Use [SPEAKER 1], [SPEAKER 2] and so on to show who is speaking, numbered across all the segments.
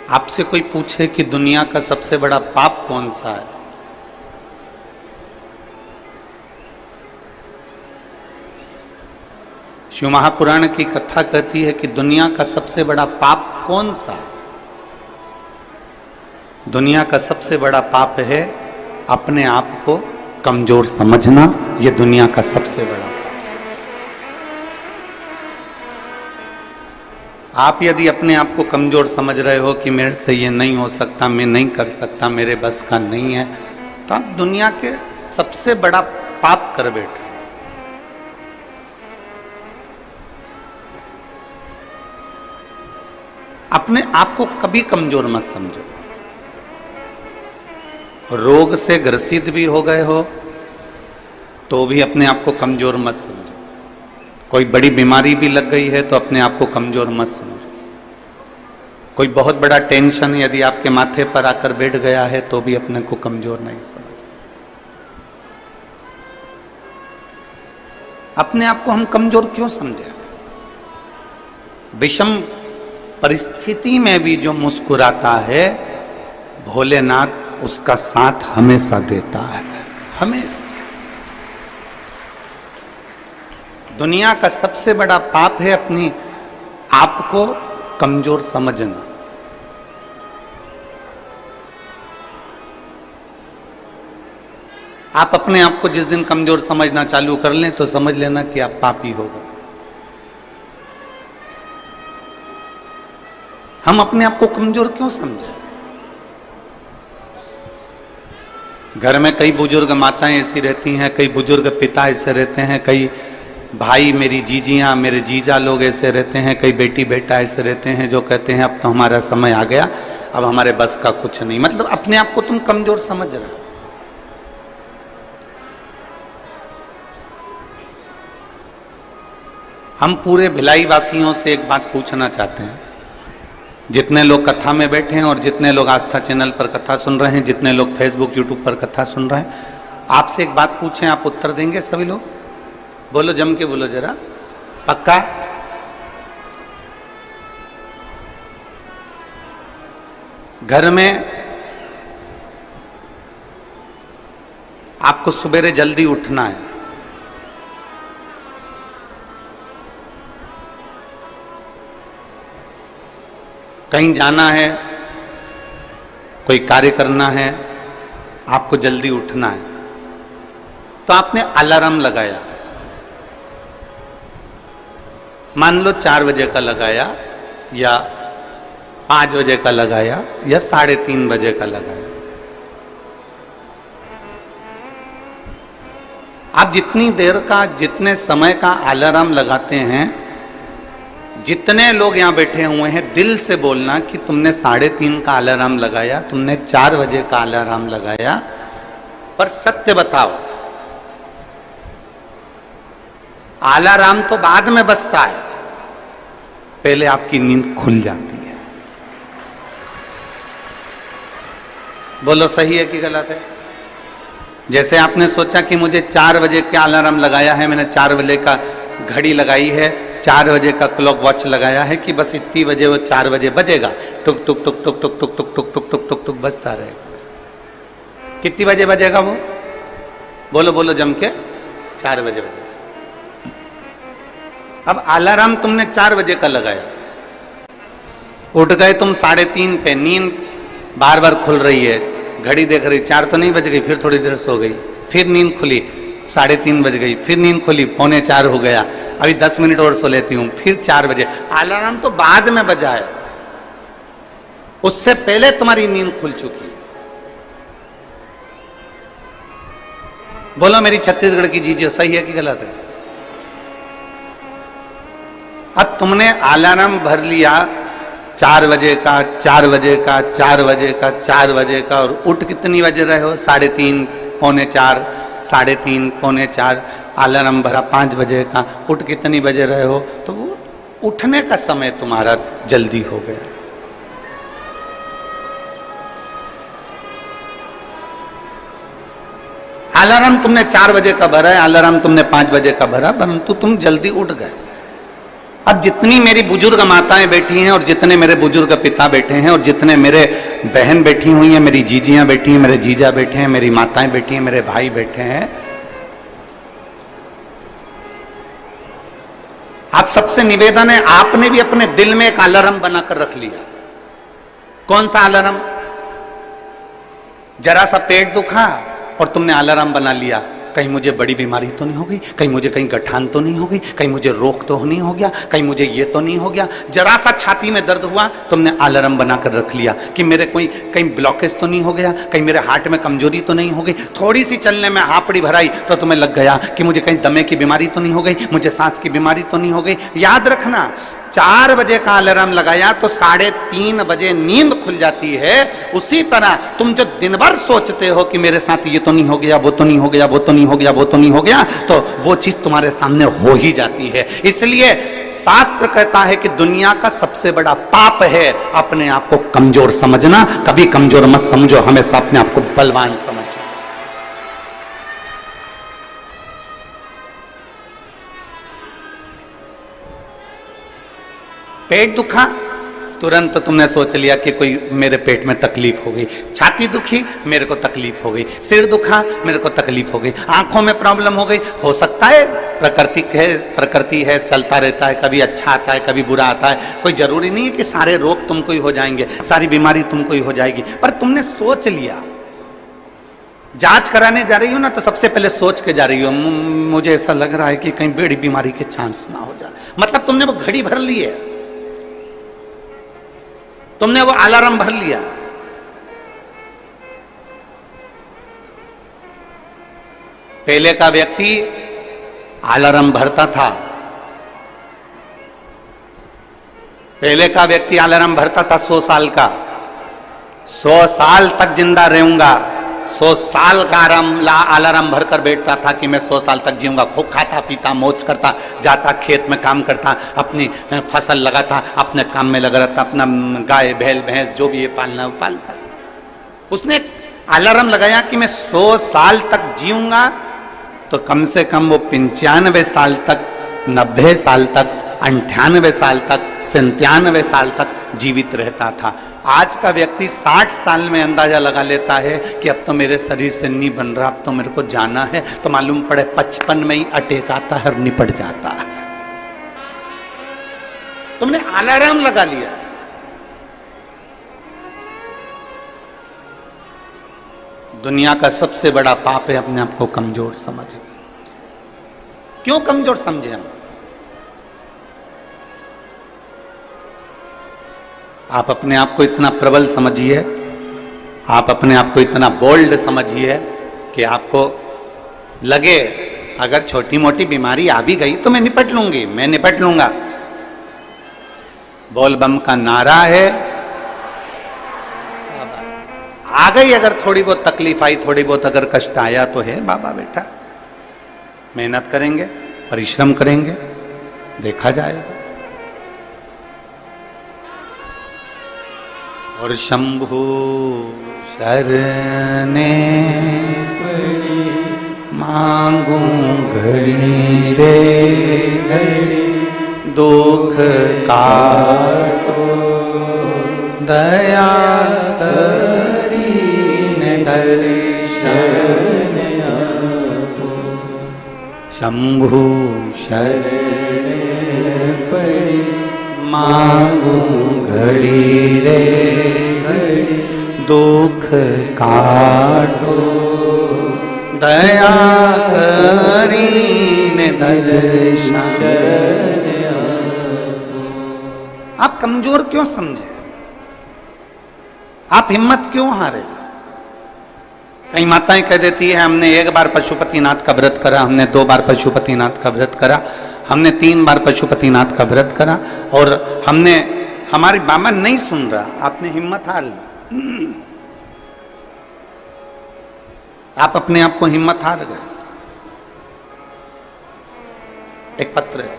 [SPEAKER 1] आपसे कोई पूछे कि दुनिया का सबसे बड़ा पाप कौन सा है, शिव महापुराण की कथा कहती है कि दुनिया का सबसे बड़ा पाप कौन सा है। दुनिया का सबसे बड़ा पाप है अपने आप को कमजोर समझना। यह दुनिया का सबसे बड़ा पाप। आप यदि अपने आप को कमजोर समझ रहे हो कि मेरे से ये नहीं हो सकता, मैं नहीं कर सकता, मेरे बस का नहीं है, तो आप दुनिया के सबसे बड़ा पाप कर बैठे। अपने आप को कभी कमजोर मत समझो। रोग से ग्रसित भी हो गए हो तो भी अपने आप को कमजोर मत समझो। कोई बड़ी बीमारी भी लग गई है तो अपने आप को कमजोर मत समझो। कोई बहुत बड़ा टेंशन यदि आपके माथे पर आकर बैठ गया है तो भी अपने को कमजोर नहीं समझो। अपने आप को हम कमजोर क्यों समझे? विषम परिस्थिति में भी जो मुस्कुराता है भोलेनाथ उसका साथ हमेशा देता है, हमेशा। दुनिया का सबसे बड़ा पाप है अपनी आप को कमजोर समझना। आप अपने आप को जिस दिन कमजोर समझना चालू कर लें तो समझ लेना कि आप पापी हो गए। हम अपने आप को कमजोर क्यों समझे? घर में कई बुजुर्ग माताएं ऐसी रहती हैं, कई बुजुर्ग पिता ऐसे रहते हैं, कई भाई मेरी जीजियां मेरे जीजा लोग ऐसे रहते हैं, कई बेटी बेटा ऐसे रहते हैं जो कहते हैं अब तो हमारा समय आ गया, अब हमारे बस का कुछ नहीं। मतलब अपने आप को तुम कमजोर समझ रहे हो। हम पूरे भिलाई वासियों से एक बात पूछना चाहते हैं, जितने लोग कथा में बैठे हैं और जितने लोग आस्था चैनल पर कथा सुन रहे हैं, जितने लोग फेसबुक यूट्यूब पर कथा सुन रहे हैं, आपसे एक बात पूछें, आप उत्तर देंगे सभी लोग? बोलो, जम के बोलो जरा, पक्का? घर में आपको सुबेरे जल्दी उठना है, कहीं जाना है, कोई कार्य करना है, आपको जल्दी उठना है, तो आपने अलार्म लगाया। मान लो 4 बजे का लगाया या 5 बजे का लगाया या 3:30 बजे का लगाया। आप जितनी देर का, जितने समय का अलार्म लगाते हैं, जितने लोग यहां बैठे हुए हैं, दिल से बोलना कि तुमने 3:30 का अलार्म लगाया, तुमने 4 बजे का अलार्म लगाया, पर सत्य बताओ, अलार्म तो बाद में बजता है, पहले आपकी नींद खुल जाती है। बोलो सही है कि गलत है? जैसे आपने सोचा कि मुझे 4 बजे का अलार्म लगाया है, मैंने 4 बजे का घड़ी लगाई है, 4 बजे का क्लॉक वॉच लगाया है कि बस इतनी बजे वो 4 बजे बजेगा, टुक टुक टुक टुक टुक टुक टुक टुक टुक टुक टुक टुक बजता रहेगा। कितनी बजे बजेगा वो? बोलो बोलो जम के, 4 बजे बजेगा। अब अलार्म तुमने 4 बजे का लगाया, उठ गए तुम 3:30 पे, नींद बार बार खुल रही है, घड़ी देख रही, 4 तो नहीं बज गई, फिर थोड़ी देर सो गई, फिर नींद खुली, 3:30 बज गई, फिर नींद खुली, 3:45 हो गया, अभी 10 मिनट और सो लेती हूं, फिर 4 बजे। अलार्म तो बाद में बजा है, उससे पहले तुम्हारी नींद खुल चुकी है। बोलो मेरी छत्तीसगढ़ की जीजिए, सही है कि गलत है? अब तुमने अलार्म भर लिया 4 बजे का, 4 बजे का, 4 बजे का, 4 बजे का, और उठ कितनी बजे रहे हो? 3:30, 3:45, 3:30, 3:45, अलार्म भरा 5 बजे का, उठ कितनी बजे रहे हो? तो वो उठने का समय तुम्हारा जल्दी हो गया। अलार्म तुमने 4 बजे का भरा है, अलार्म तुमने 5 बजे का भरा, परंतु तुम जल्दी उठ गए। अब जितनी मेरी बुजुर्ग माताएं बैठी हैं और जितने मेरे बुजुर्ग पिता बैठे हैं और जितने मेरे बहन बैठी हुई हैं, मेरी जीजियां बैठी हैं, मेरे जीजा बैठे हैं, मेरी माताएं बैठी हैं, मेरे भाई बैठे हैं, आप सबसे निवेदन है, आपने भी अपने दिल में एक अलार्म बनाकर रख लिया। कौन सा अलार्म? जरा सा पेट दुखा और तुमने अलार्म बना लिया, कहीं मुझे बड़ी बीमारी तो नहीं हो गई, कहीं मुझे कहीं गठान तो नहीं हो गई, कहीं मुझे रोग तो नहीं हो गया, कहीं मुझे ये तो नहीं हो गया। जरा सा छाती में दर्द हुआ, तुमने अलार्म बनाकर रख लिया कि मेरे कोई कहीं ब्लॉकेज तो नहीं हो गया, कहीं मेरे हार्ट में कमजोरी तो नहीं हो गई। थोड़ी सी चलने में हापड़ी भराई तो तुम्हें लग गया कि मुझे कहीं दमे की बीमारी तो नहीं हो गई, मुझे सांस की बीमारी तो नहीं हो गई। याद रखना, 4 बजे का अलार्म लगाया तो 3:30 बजे नींद खुल जाती है। उसी तरह तुम जो दिन भर सोचते हो कि मेरे साथ ये तो नहीं हो गया, वो तो नहीं हो गया, वो तो नहीं हो गया, वो तो नहीं हो गया, तो वो चीज तुम्हारे सामने हो ही जाती है। इसलिए शास्त्र कहता है कि दुनिया का सबसे बड़ा पाप है अपने आप को कमजोर समझना। कभी कमजोर मत समझो, हमेशा अपने आप को बलवान समझो। पेट दुखा, तुरंत तुमने सोच लिया कि कोई मेरे पेट में तकलीफ हो गई। छाती दुखी, मेरे को तकलीफ हो गई। सिर दुखा, मेरे को तकलीफ हो गई। आंखों में प्रॉब्लम हो गई। हो सकता है प्रकृति है, चलता रहता है, कभी अच्छा आता है, कभी बुरा आता है। कोई जरूरी नहीं है कि सारे रोग तुमको ही हो जाएंगे, सारी बीमारी तुमको ही हो जाएगी, पर तुमने सोच लिया। जांच कराने जा रही हो ना, तो सबसे पहले सोच के जा रही हो, मुझे ऐसा लग रहा है कि कहीं बड़ी बीमारी के चांस ना हो जाए। मतलब तुमने वो घड़ी भर ली है, तुमने वो अलार्म भर लिया। पहले का व्यक्ति अलार्म भरता था, पहले का व्यक्ति अलार्म भरता था 100 साल का, 100 साल तक जिंदा रहूंगा। 100 साल का अलार्म भरकर बैठता था कि मैं 100 साल तक जीऊंगा। खूब खाता पीता मौज करता, जाता खेत में काम करता, अपनी फसल लगाता, अपने काम में लगा रहता, अपना गाय बैल भैंस जो भी ये पालना वो पालता। उसने अलार्म लगाया कि मैं 100 साल तक जीऊंगा, तो कम से कम वो 95 साल तक, 90 साल तक, 98 साल तक, 97 साल तक जीवित रहता था। आज का व्यक्ति 60 साल में अंदाजा लगा लेता है कि अब तो मेरे शरीर से नहीं बन रहा, अब तो मेरे को जाना है, तो मालूम पड़े 55 में ही अटैक आता है और निपट जाता है। तुमने अलार्म लगा लिया। दुनिया का सबसे बड़ा पाप है अपने आप को कमजोर समझे। क्यों कमजोर समझे हम? आप अपने आप को इतना प्रबल समझिए, आप अपने आप को इतना बोल्ड समझिए कि आपको लगे अगर छोटी मोटी बीमारी आ भी गई तो मैं निपट लूंगी, मैं निपट लूंगा। बोल बम का नारा है। आ गई अगर थोड़ी बहुत तकलीफ आई, थोड़ी बहुत अगर कष्ट आया तो है बाबा बेटा, मेहनत करेंगे, परिश्रम करेंगे, देखा जाएगा। और शंभु शरने मांगू घड़ी रे घड़ी, दुख काटो दया करीने दर्शन आपो। शंभु शरणे पड़ी मांगू घड़ी रे घड़ी, दुख काटो दया करीने दर्शन आपो। आप कमजोर क्यों समझे? आप हिम्मत क्यों हारे? कई माताएं कह देती है हमने 1 बार पशुपतिनाथ का व्रत करा, हमने 2 बार पशुपतिनाथ का व्रत करा, हमने 3 बार पशुपतिनाथ का व्रत करा और हमने, हमारी बाबा नहीं सुन रहा। आपने हिम्मत हार ली, आप अपने आप को हिम्मत हार गए। एक पत्र है,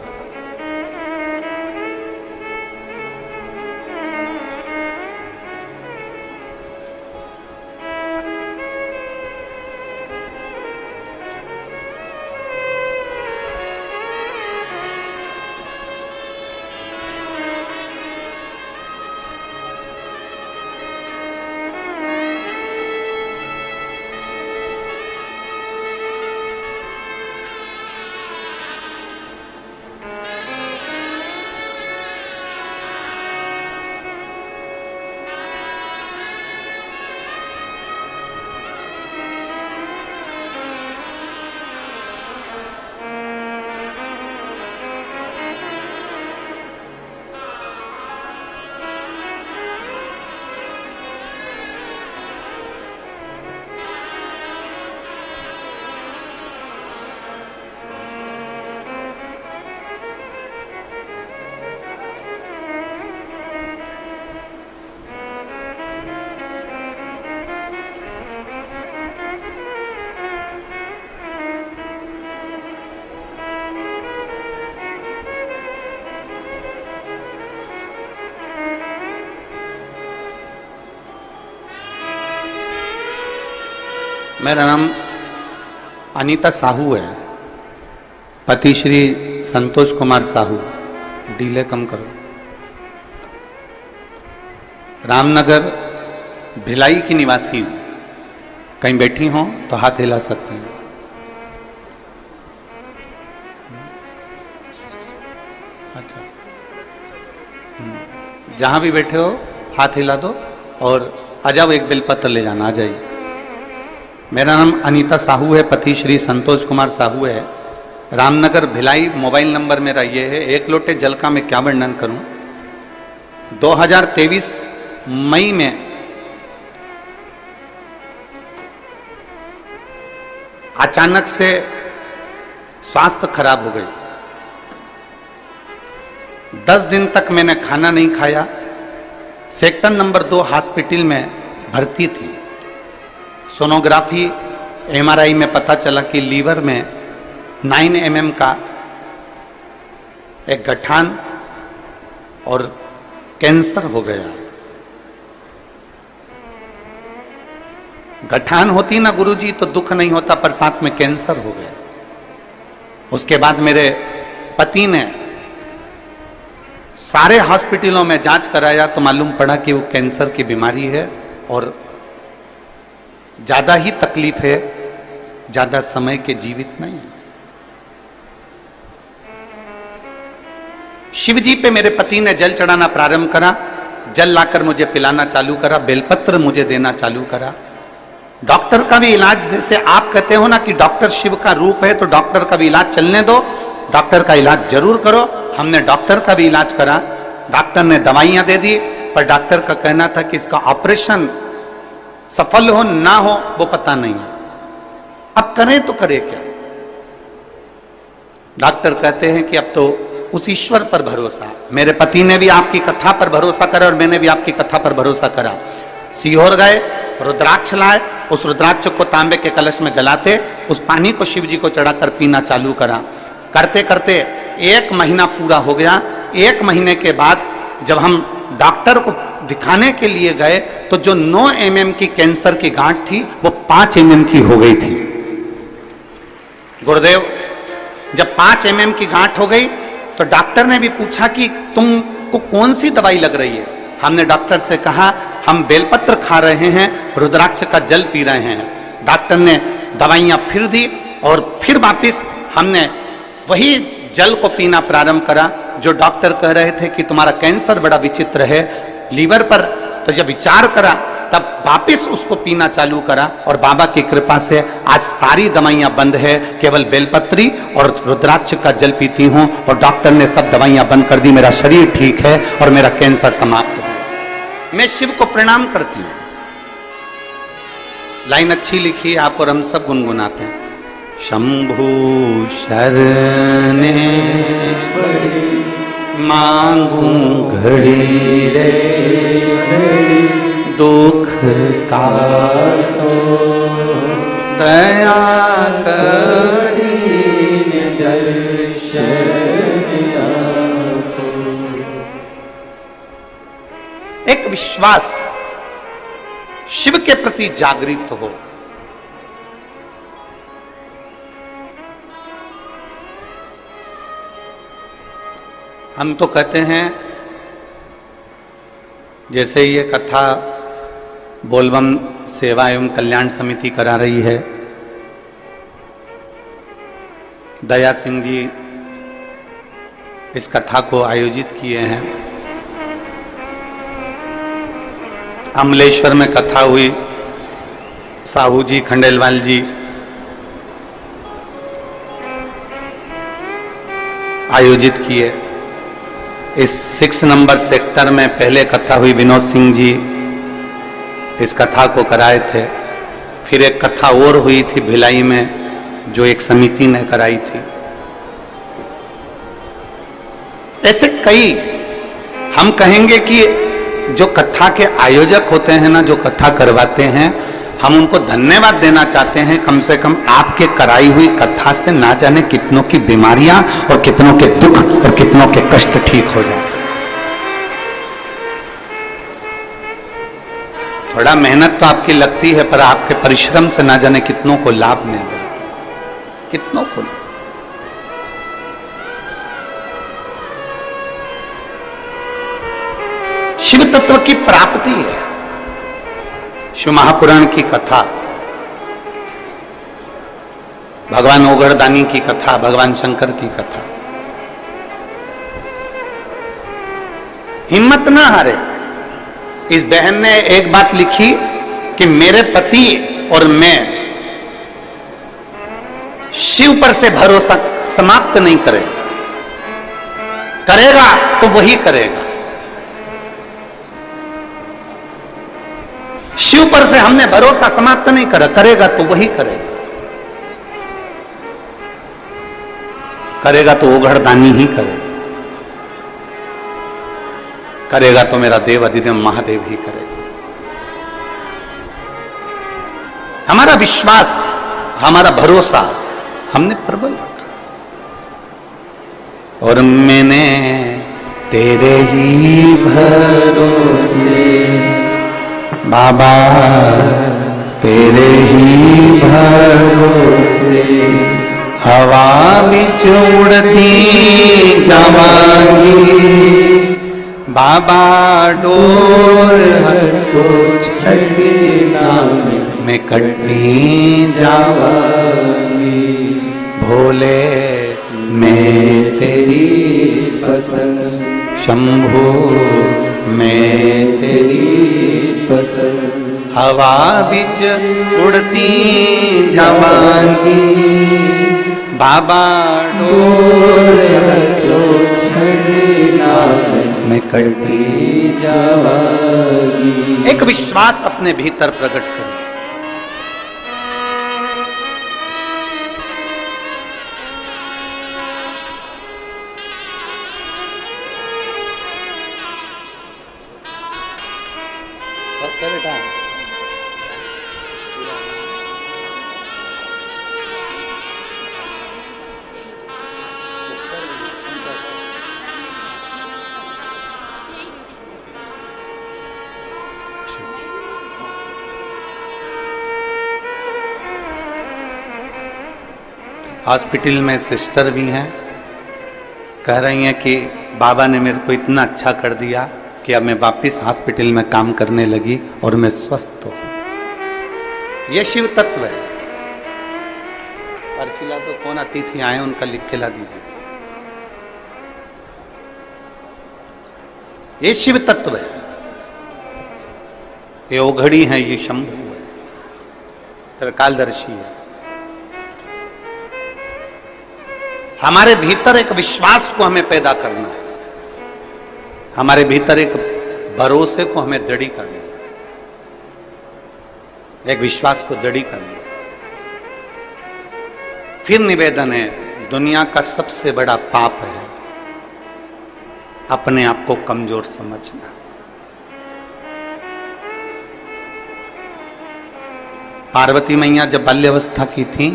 [SPEAKER 1] मेरा नाम अनीता साहू है, पति श्री संतोष कुमार साहू। डीले कम करो। रामनगर भिलाई की निवासी हूँ। कहीं बैठी हो तो हाथ हिला सकती हैं। अच्छा, जहां भी बैठे हो हाथ हिला दो और आ जाओ, एक बेलपत्र ले जाना। आ जाइए। मेरा नाम अनीता साहू है, पति श्री संतोष कुमार साहू है। रामनगर भिलाई। मोबाइल नंबर मेरा ये है। एक लोटे जल का मैं क्या वर्णन करूं। 2023 मई में अचानक से स्वास्थ्य खराब हो गई। 10 दिन तक मैंने खाना नहीं खाया। सेक्टर नंबर 2 हॉस्पिटल में भर्ती थी। सोनोग्राफी MRI में पता चला कि लीवर में 9 mm का एक गठान और कैंसर हो गया। गठान होती ना गुरुजी तो दुख नहीं होता, पर साथ में कैंसर हो गया। उसके बाद मेरे पति ने सारे हॉस्पिटलों में जांच कराया तो मालूम पड़ा कि वो कैंसर की बीमारी है और ज्यादा ही तकलीफ है, ज्यादा समय के जीवित नहीं है। शिव जी पे मेरे पति ने जल चढ़ाना प्रारंभ करा। जल लाकर मुझे पिलाना चालू करा, बेलपत्र मुझे देना चालू करा। डॉक्टर का भी इलाज, जैसे आप कहते हो ना कि डॉक्टर शिव का रूप है तो डॉक्टर का भी इलाज चलने दो, डॉक्टर का इलाज जरूर करो। हमने डॉक्टर का भी इलाज करा। डॉक्टर ने दवाइयां दे दी, पर डॉक्टर का कहना था कि इसका ऑपरेशन सफल हो ना हो वो पता नहीं। अब करें तो करें क्या। डॉक्टर कहते हैं कि अब तो उस ईश्वर पर भरोसा। मेरे पति ने भी आपकी कथा पर भरोसा करा और मैंने भी आपकी कथा पर भरोसा करा। सीहोर गए, रुद्राक्ष लाए, उस रुद्राक्ष को तांबे के कलश में गलाते, उस पानी को शिव जी को चढ़ाकर पीना चालू करा। करते करते 1 महीना पूरा हो गया। 1 महीने के बाद जब हम डॉक्टर को दिखाने के लिए गए तो जो 9 mm की कैंसर की गांठ थी वो 5 mm की हो गई थी। गुरुदेव, जब 5 mm की गांठ हो गई तो डॉक्टर ने भी पूछा कि तुमको कौन सी दवाई लग रही है। हमने डॉक्टर से कहा हम बेलपत्र खा रहे हैं, रुद्राक्ष का जल पी रहे हैं। डॉक्टर ने दवाइयां फिर दी और फिर वापिस हमने वही जल को पीना प्रारंभ करा। जो डॉक्टर कह रहे थे कि तुम्हारा कैंसर बड़ा विचित्र है लीवर पर, तो जब विचार करा तब वापिस उसको पीना चालू करा और बाबा की कृपा से आज सारी दवाइयां बंद है, केवल बेलपत्री और रुद्राक्ष का जल पीती हूं और डॉक्टर ने सब दवाइयां बंद कर दी। मेरा शरीर ठीक है और मेरा कैंसर समाप्त हो। मैं शिव को प्रणाम करती हूं। लाइन अच्छी लिखी आप और हम सब गुनगुनाते हैं। शंभु शरणे मांगू घड़ी रे, दुख काटो दया करी दर्शन आपो। एक विश्वास शिव के प्रति जागृत हो। हम तो कहते हैं, जैसे ये कथा बोलबम सेवा एवं कल्याण समिति करा रही है, दया सिंह जी इस कथा को आयोजित किए हैं। अमलेश्वर में कथा हुई, साहू जी, खंडेलवाल जी आयोजित किए। इस 6 नंबर सेक्टर में पहले कथा हुई, विनोद सिंह जी इस कथा को कराए थे। फिर एक कथा और हुई थी भिलाई में जो एक समिति ने कराई थी। ऐसे कई हम कहेंगे कि जो कथा के आयोजक होते हैं ना, जो कथा करवाते हैं, हम उनको धन्यवाद देना चाहते हैं। कम से कम आपके कराई हुई कथा से ना जाने कितनों की बीमारियां और कितनों के दुख और कितनों के कष्ट ठीक हो जाए। थोड़ा मेहनत तो आपकी लगती है, पर आपके परिश्रम से ना जाने कितनों को लाभ मिल जाता है, कितनों को। शिव तत्व की प्राप्ति है। शिव महापुराण की कथा, भगवान ओगड़दानी की कथा, भगवान शंकर की कथा। हिम्मत ना हारे। इस बहन ने एक बात लिखी कि मेरे पति और मैं शिव पर से भरोसा समाप्त नहीं करेगा, करेगा तो वही करेगा। शिव पर से हमने भरोसा समाप्त नहीं करा, करेगा तो वही करेगा, करेगा तो ओगड़दानी ही करेगा, करेगा तो मेरा देव अधिदेव महादेव ही करेगा। हमारा विश्वास, हमारा भरोसा हमने प्रबल रखा। और मैंने तेरे ही भरोसे बाबा, तेरे ही भरोसे हवा बिच उड़ती जावांगी बाबा, डोर हटो छड़ी नाम में कटी जावांगी। भोले मैं तेरी पतन, शंभो मैं तेरी पतन, हवा बिच उड़ती जावांगी बाबा, डोर हटो छड़ी नाम में कटी जावांगी। एक विश्वास अपने भीतर प्रकट करो। बेटा हॉस्पिटल में सिस्टर भी हैं, कह रही हैं कि बाबा ने मेरे को इतना अच्छा कर दिया कि अब मैं वापस हॉस्पिटल में काम करने लगी और मैं स्वस्थ हूं। यह शिव तत्व है। अर्शिला तो कौन अतिथि आए उनका लिख के ला दीजिए। ये शिव तत्व है, ये ओघड़ी है, ये शंभु है, त्रिकालदर्शी है। हमारे भीतर एक विश्वास को हमें पैदा करना है, हमारे भीतर एक भरोसे को हमें दृढ़ करना है, एक विश्वास को दृढ़ करना है। फिर निवेदन है, दुनिया का सबसे बड़ा पाप है अपने आप को कमजोर समझना। पार्वती मैया जब बाल्यावस्था की थी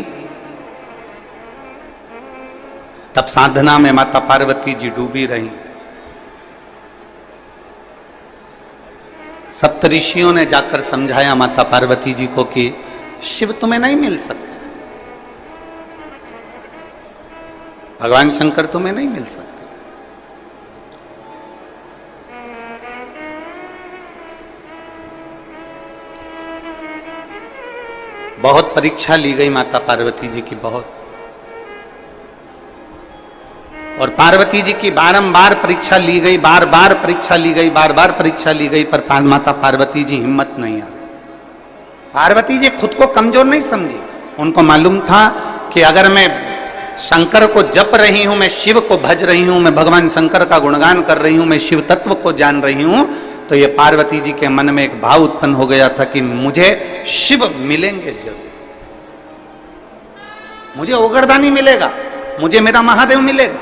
[SPEAKER 1] तब साधना में माता पार्वती जी डूबी रही। सप्तऋषियों ने जाकर समझाया माता पार्वती जी को कि शिव तुम्हें नहीं मिल सकते, भगवान शंकर तुम्हें नहीं मिल सकते। बहुत परीक्षा ली गई माता पार्वती जी की, बहुत। और पार्वती जी की बारंबार परीक्षा ली गई, बार बार परीक्षा ली गई, बार बार परीक्षा ली गई, पर माता पार्वती जी हिम्मत नहीं आ रही। पार्वती जी खुद को कमजोर नहीं समझी। उनको मालूम था कि अगर मैं शंकर को जप रही हूं, मैं शिव को भज रही हूं, मैं भगवान शंकर का गुणगान कर रही हूं, मैं शिव तत्व को जान रही हूं, तो ये पार्वती जी के मन में एक भाव उत्पन्न हो गया था कि मुझे शिव मिलेंगे जरूर, मुझे ओगड़दानी मिलेगा, मुझे मेरा महादेव मिलेगा।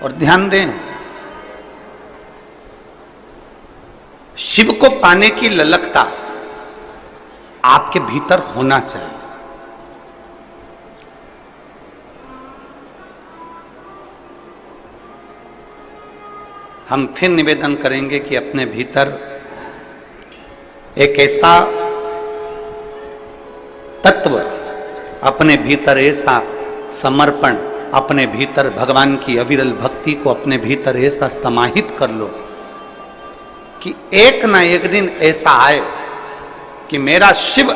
[SPEAKER 1] और ध्यान दें, शिव को पाने की ललकता आपके भीतर होना चाहिए। हम फिर निवेदन करेंगे कि अपने भीतर एक ऐसा तत्व, अपने भीतर ऐसा समर्पण, अपने भीतर भगवान की अविरल भक्ति को अपने भीतर ऐसा समाहित कर लो कि एक ना एक दिन ऐसा आए कि मेरा शिव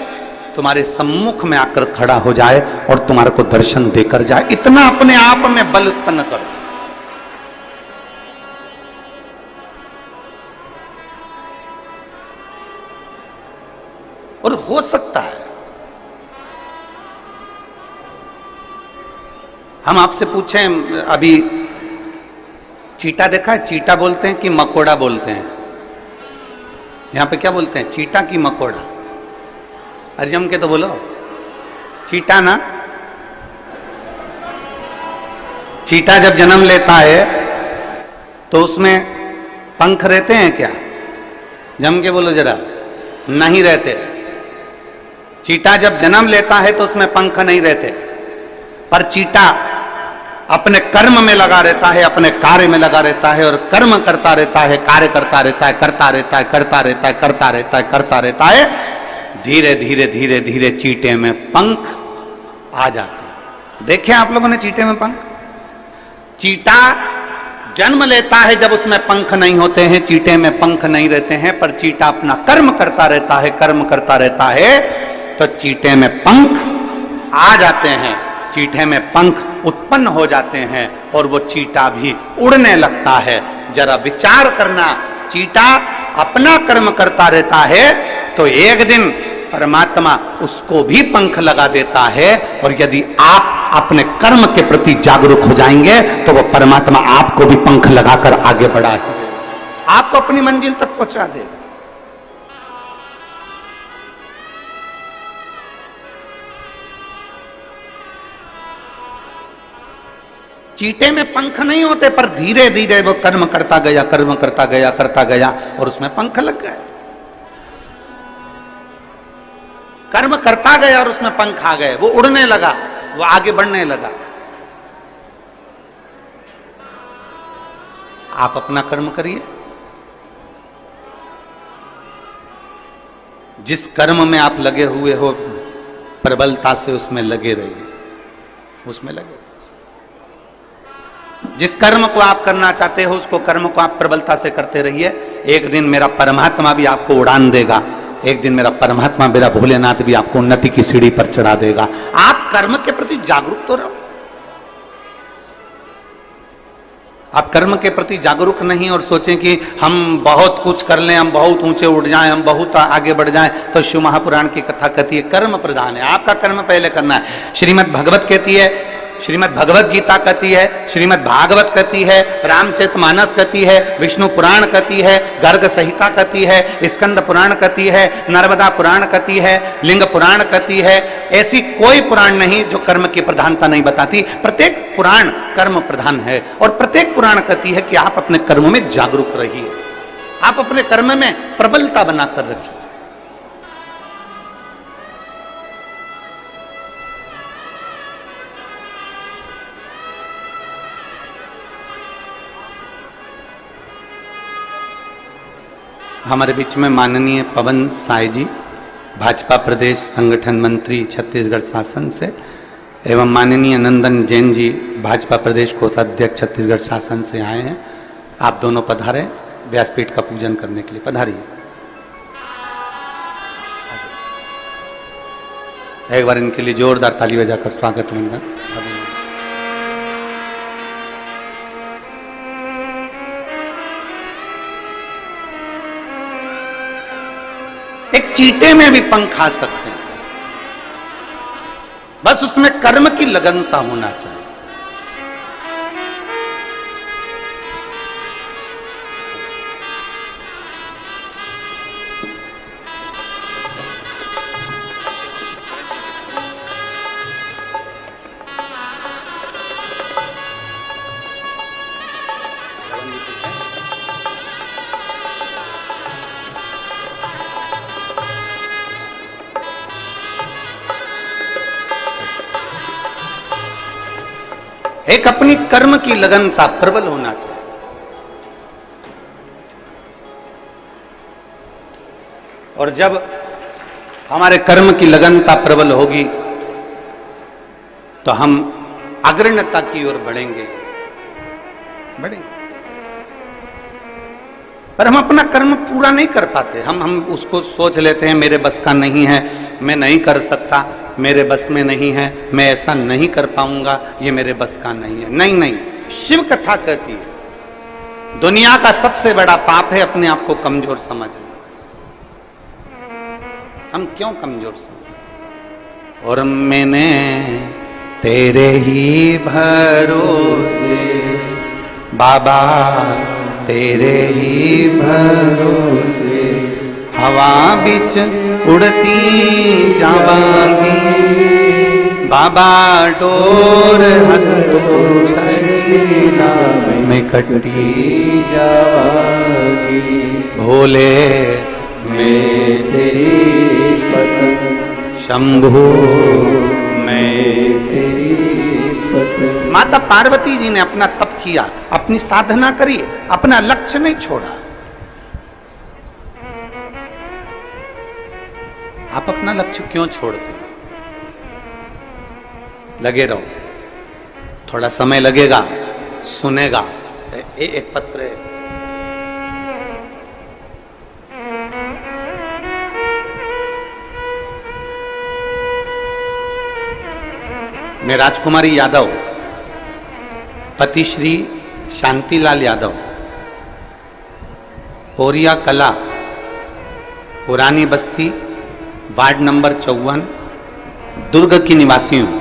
[SPEAKER 1] तुम्हारे सम्मुख में आकर खड़ा हो जाए और तुम्हारे को दर्शन देकर जाए। इतना अपने आप में बल उत्पन्न कर दो। और हो सकता है। हम आपसे पूछें, अभी चीटा देखा है? चीटा बोलते हैं कि मकोड़ा बोलते हैं? यहां पे क्या बोलते हैं, चीटा की मकोड़ा? अरे जम के तो बोलो, चीटा ना। चीटा जब जन्म लेता है तो उसमें पंख रहते हैं क्या? जम के बोलो जरा। नहीं रहते। चीटा जब जन्म लेता है तो उसमें पंख नहीं रहते, पर चीटा अपने कर्म में लगा रहता है, अपने कार्य में लगा रहता है और कर्म करता रहता है, कार्य करता रहता है, करता रहता है, करता रहता है, करता रहता है, करता रहता है। धीरे धीरे धीरे धीरे चीटे में पंख आ जाते हैं। देखे आप लोगों ने चीटे में पंख? चीटा जन्म लेता है जब उसमें पंख नहीं होते हैं, चीटे में पंख नहीं रहते हैं, पर चीटा अपना कर्म करता रहता है, कर्म करता रहता है, तो चीटे में पंख आ जाते हैं, चीटे में पंख उत्पन्न हो जाते हैं और वो चीटा भी उड़ने लगता है। जरा विचार करना, चीटा अपना कर्म करता रहता है तो एक दिन परमात्मा उसको भी पंख लगा देता है, और यदि आप अपने कर्म के प्रति जागरूक हो जाएंगे तो वो परमात्मा आपको भी पंख लगाकर आगे बढ़ा है, आपको अपनी मंजिल तक पहुंचा देगा। चीटे में पंख नहीं होते, पर धीरे धीरे वो कर्म करता गया, कर्म करता गया, करता गया और उसमें पंख लग गए। कर्म करता गया और उसमें पंख आ गए, वो उड़ने लगा, वो आगे बढ़ने लगा। आप अपना कर्म करिए, जिस कर्म में आप लगे हुए हो प्रबलता से उसमें लगे रहिए, उसमें लगे। जिस कर्म को आप करना चाहते हो उसको कर्म को आप प्रबलता से करते रहिए। एक दिन मेरा परमात्मा भी आपको उड़ान देगा, एक दिन मेरा परमात्मा, मेरा भोलेनाथ भी आपको उन्नति की सीढ़ी पर चढ़ा देगा। आप कर्म के प्रति जागरूक तो रहो। आप कर्म के प्रति जागरूक नहीं और सोचें कि हम बहुत कुछ कर लें, हम बहुत ऊंचे उठ जाएं, हम बहुत आगे बढ़ जाएं, तो शिव महापुराण की कथा कहती है कर्म प्रधान है, आपका कर्म पहले करना है। श्रीमद् भगवत कहती है, श्रीमद् भगवत गीता कहती है, श्रीमद् भागवत कहती है, रामचरितमानस कहती है, विष्णु पुराण कहती है, गर्ग संहिता कहती है, स्कंद पुराण कहती है, नर्मदा पुराण कहती है, लिंग पुराण कहती है। ऐसी कोई पुराण नहीं जो कर्म की प्रधानता नहीं बताती। प्रत्येक पुराण कर्म प्रधान है और प्रत्येक पुराण कहती है कि आप अपने कर्म में जागरूक रहिए, आप अपने कर्म में प्रबलता बनाकर रखिए। हमारे बीच में माननीय पवन साय जी, भाजपा प्रदेश संगठन मंत्री छत्तीसगढ़ शासन से, एवं माननीय नंदन जैन जी, भाजपा प्रदेश कोषाध्यक्ष छत्तीसगढ़ शासन से आए हैं। आप दोनों पधारे व्यासपीठ का पूजन करने के लिए, पधारिए। एक बार इनके लिए जोरदार ताली बजाकर स्वागत मंगल। एक चीटे में भी पंख आ सकते हैं, बस उसमें कर्म की लगनता होना चाहिए। एक अपनी कर्म की लगनता प्रबल होना चाहिए। और जब हमारे कर्म की लगनता प्रबल होगी तो हम अग्रण्यता की ओर बढ़ेंगे। पर हम अपना कर्म पूरा नहीं कर पाते। हम उसको सोच लेते हैं मेरे बस का नहीं है, मैं नहीं कर सकता, मेरे बस में नहीं है, मैं ऐसा नहीं कर पाऊंगा, ये मेरे बस का नहीं है। नहीं नहीं, शिव कथा कहती है दुनिया का सबसे बड़ा पाप है अपने आप को कमजोर समझना। हम क्यों कमजोर समझते? और मैंने तेरे ही भरोसे बाबा, तेरे ही भरोसे हवा बिच उड़ती जावांगी बाबा, डोर हथों छकीना में कटी जावांगी। भोले मैं तेरी पतंग, शंभो मैं तेरी पतंग। माता पार्वती जी ने अपना तप किया, अपनी साधना करी, अपना लक्ष्य नहीं छोड़ा। आप अपना लक्ष्य क्यों छोड़ते? लगे रहो, थोड़ा समय लगेगा, सुनेगा। एक पत्र है, मैं राजकुमारी यादव, पति श्री शांतिलाल यादव, पोरिया कला, पुरानी बस्ती, वार्ड नंबर 54, दुर्ग की निवासी हूं।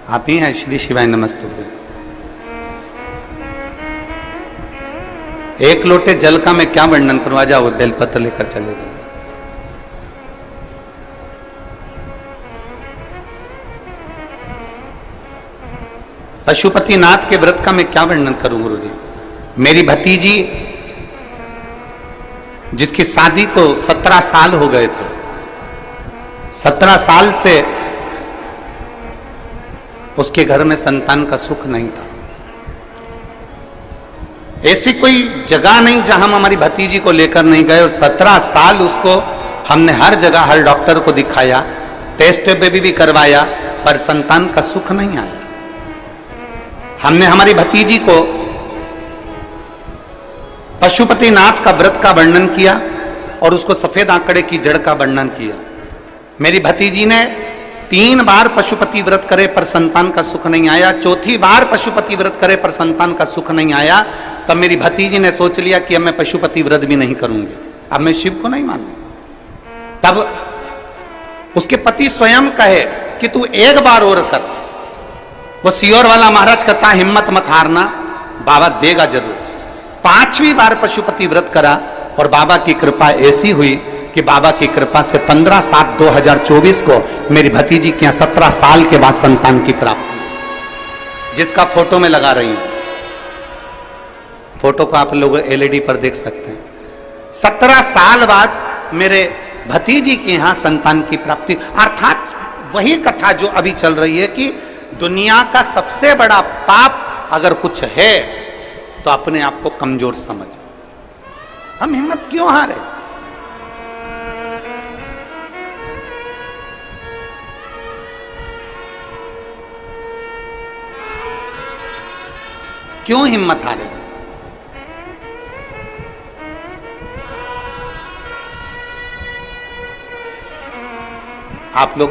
[SPEAKER 1] आप ही हैं? श्री शिवाय नमस्तुभ्यं। एक लोटे जल का मैं क्या वर्णन करूं? आ जाओ, बेलपत्र लेकर चले गए। पशुपतिनाथ के व्रत का मैं क्या वर्णन करूं गुरु जी? मेरी भतीजी जिसकी शादी को 17 साल हो गए थे, 17 साल से उसके घर में संतान का सुख नहीं था। ऐसी कोई जगह नहीं जहां हम हमारी भतीजी को लेकर नहीं गए, और 17 साल उसको हमने हर जगह हर डॉक्टर को दिखाया, टेस्ट बेबी भी करवाया, पर संतान का सुख नहीं आया। हमने हमारी भतीजी को पशुपतिनाथ का व्रत का वर्णन किया और उसको सफेद आंकड़े की जड़ का वर्णन किया। मेरी भतीजी ने 3 बार पशुपति व्रत करे पर संतान का सुख नहीं आया। चौथी बार पशुपति व्रत करे पर संतान का सुख नहीं आया। तब मेरी भतीजी ने सोच लिया कि अब मैं पशुपति व्रत भी नहीं करूंगी, अब मैं शिव को नहीं मानूंगी। तब उसके पति स्वयं कहे कि तू एक बार और कर। वो सियोर वाला महाराज कहता, हिम्मत मत हारना, बाबा देगा जरूर। 5वीं बार पशुपति व्रत करा और बाबा की कृपा ऐसी हुई कि बाबा की कृपा से 15/7/2024 को मेरी भतीजी के यहाँ 17 साल के बाद संतान की प्राप्ति, जिसका फोटो में लगा रही हूं। फोटो को आप लोग LED पर देख सकते हैं। 17 साल बाद मेरे भतीजी के यहाँ संतान की प्राप्ति। अर्थात वही कथा जो अभी चल रही है कि दुनिया का सबसे बड़ा पाप अगर कुछ है तो अपने आप को कमजोर समझ। हम हिम्मत क्यों हारे? क्यों हिम्मत हारे? आप लोग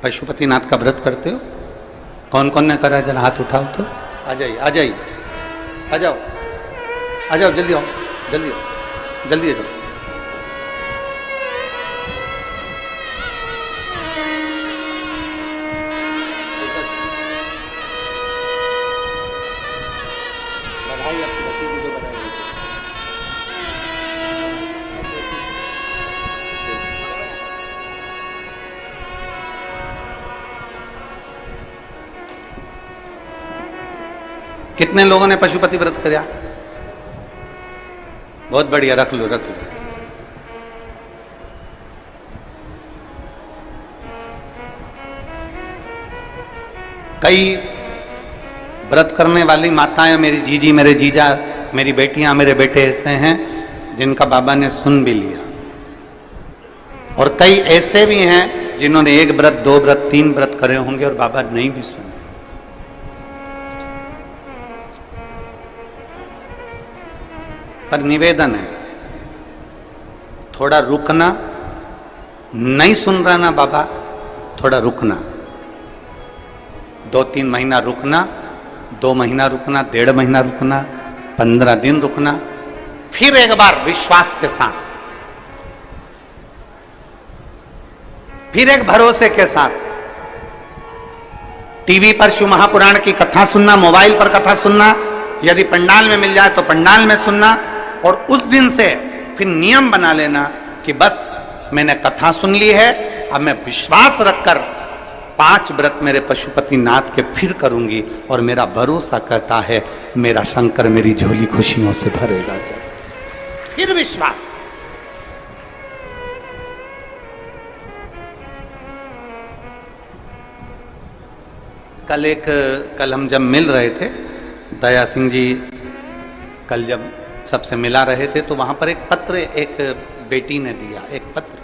[SPEAKER 1] पशुपतिनाथ का व्रत करते हो? कौन कौन ने करा? जरा हाथ उठाओ तो। आ जाइए, आ जाइए, आ जाओ, आ जाओ, जल्दी आओ, जल्दी आओ, जल्दी आ जाओ। बधाई आपकी भतीजी को बधाई। कितने लोगों ने पशुपति व्रत किया? बहुत बढ़िया, रख लो, रख लो। कई व्रत करने वाली माताएं, मेरी जीजी, मेरे जीजा, मेरी बेटियां, मेरे बेटे ऐसे हैं जिनका बाबा ने सुन भी लिया। और कई ऐसे भी हैं जिन्होंने 1 व्रत 2 व्रत 3 व्रत करे होंगे और बाबा नहीं भी सुने। पर निवेदन है, थोड़ा रुकना, नहीं सुन रहा ना बाबा, थोड़ा रुकना, 2-3 महीना रुकना, 2 महीना रुकना, 1.5 महीना रुकना, 15 दिन रुकना, फिर एक बार विश्वास के साथ, फिर एक भरोसे के साथ टीवी पर शिव महापुराण की कथा सुनना, मोबाइल पर कथा सुनना, यदि पंडाल में मिल जाए तो पंडाल में सुनना, और उस दिन से फिर नियम बना लेना कि बस मैंने कथा सुन ली है, अब मैं विश्वास रखकर 5 व्रत मेरे पशुपति नाथ के फिर करूंगी, और मेरा भरोसा कहता है मेरा शंकर मेरी झोली खुशियों से भरेगा जाए। फिर विश्वास। कल हम जब मिल रहे थे, दया सिंह जी कल जब सबसे मिला रहे थे, तो वहां पर एक पत्र एक बेटी ने दिया, एक पत्र।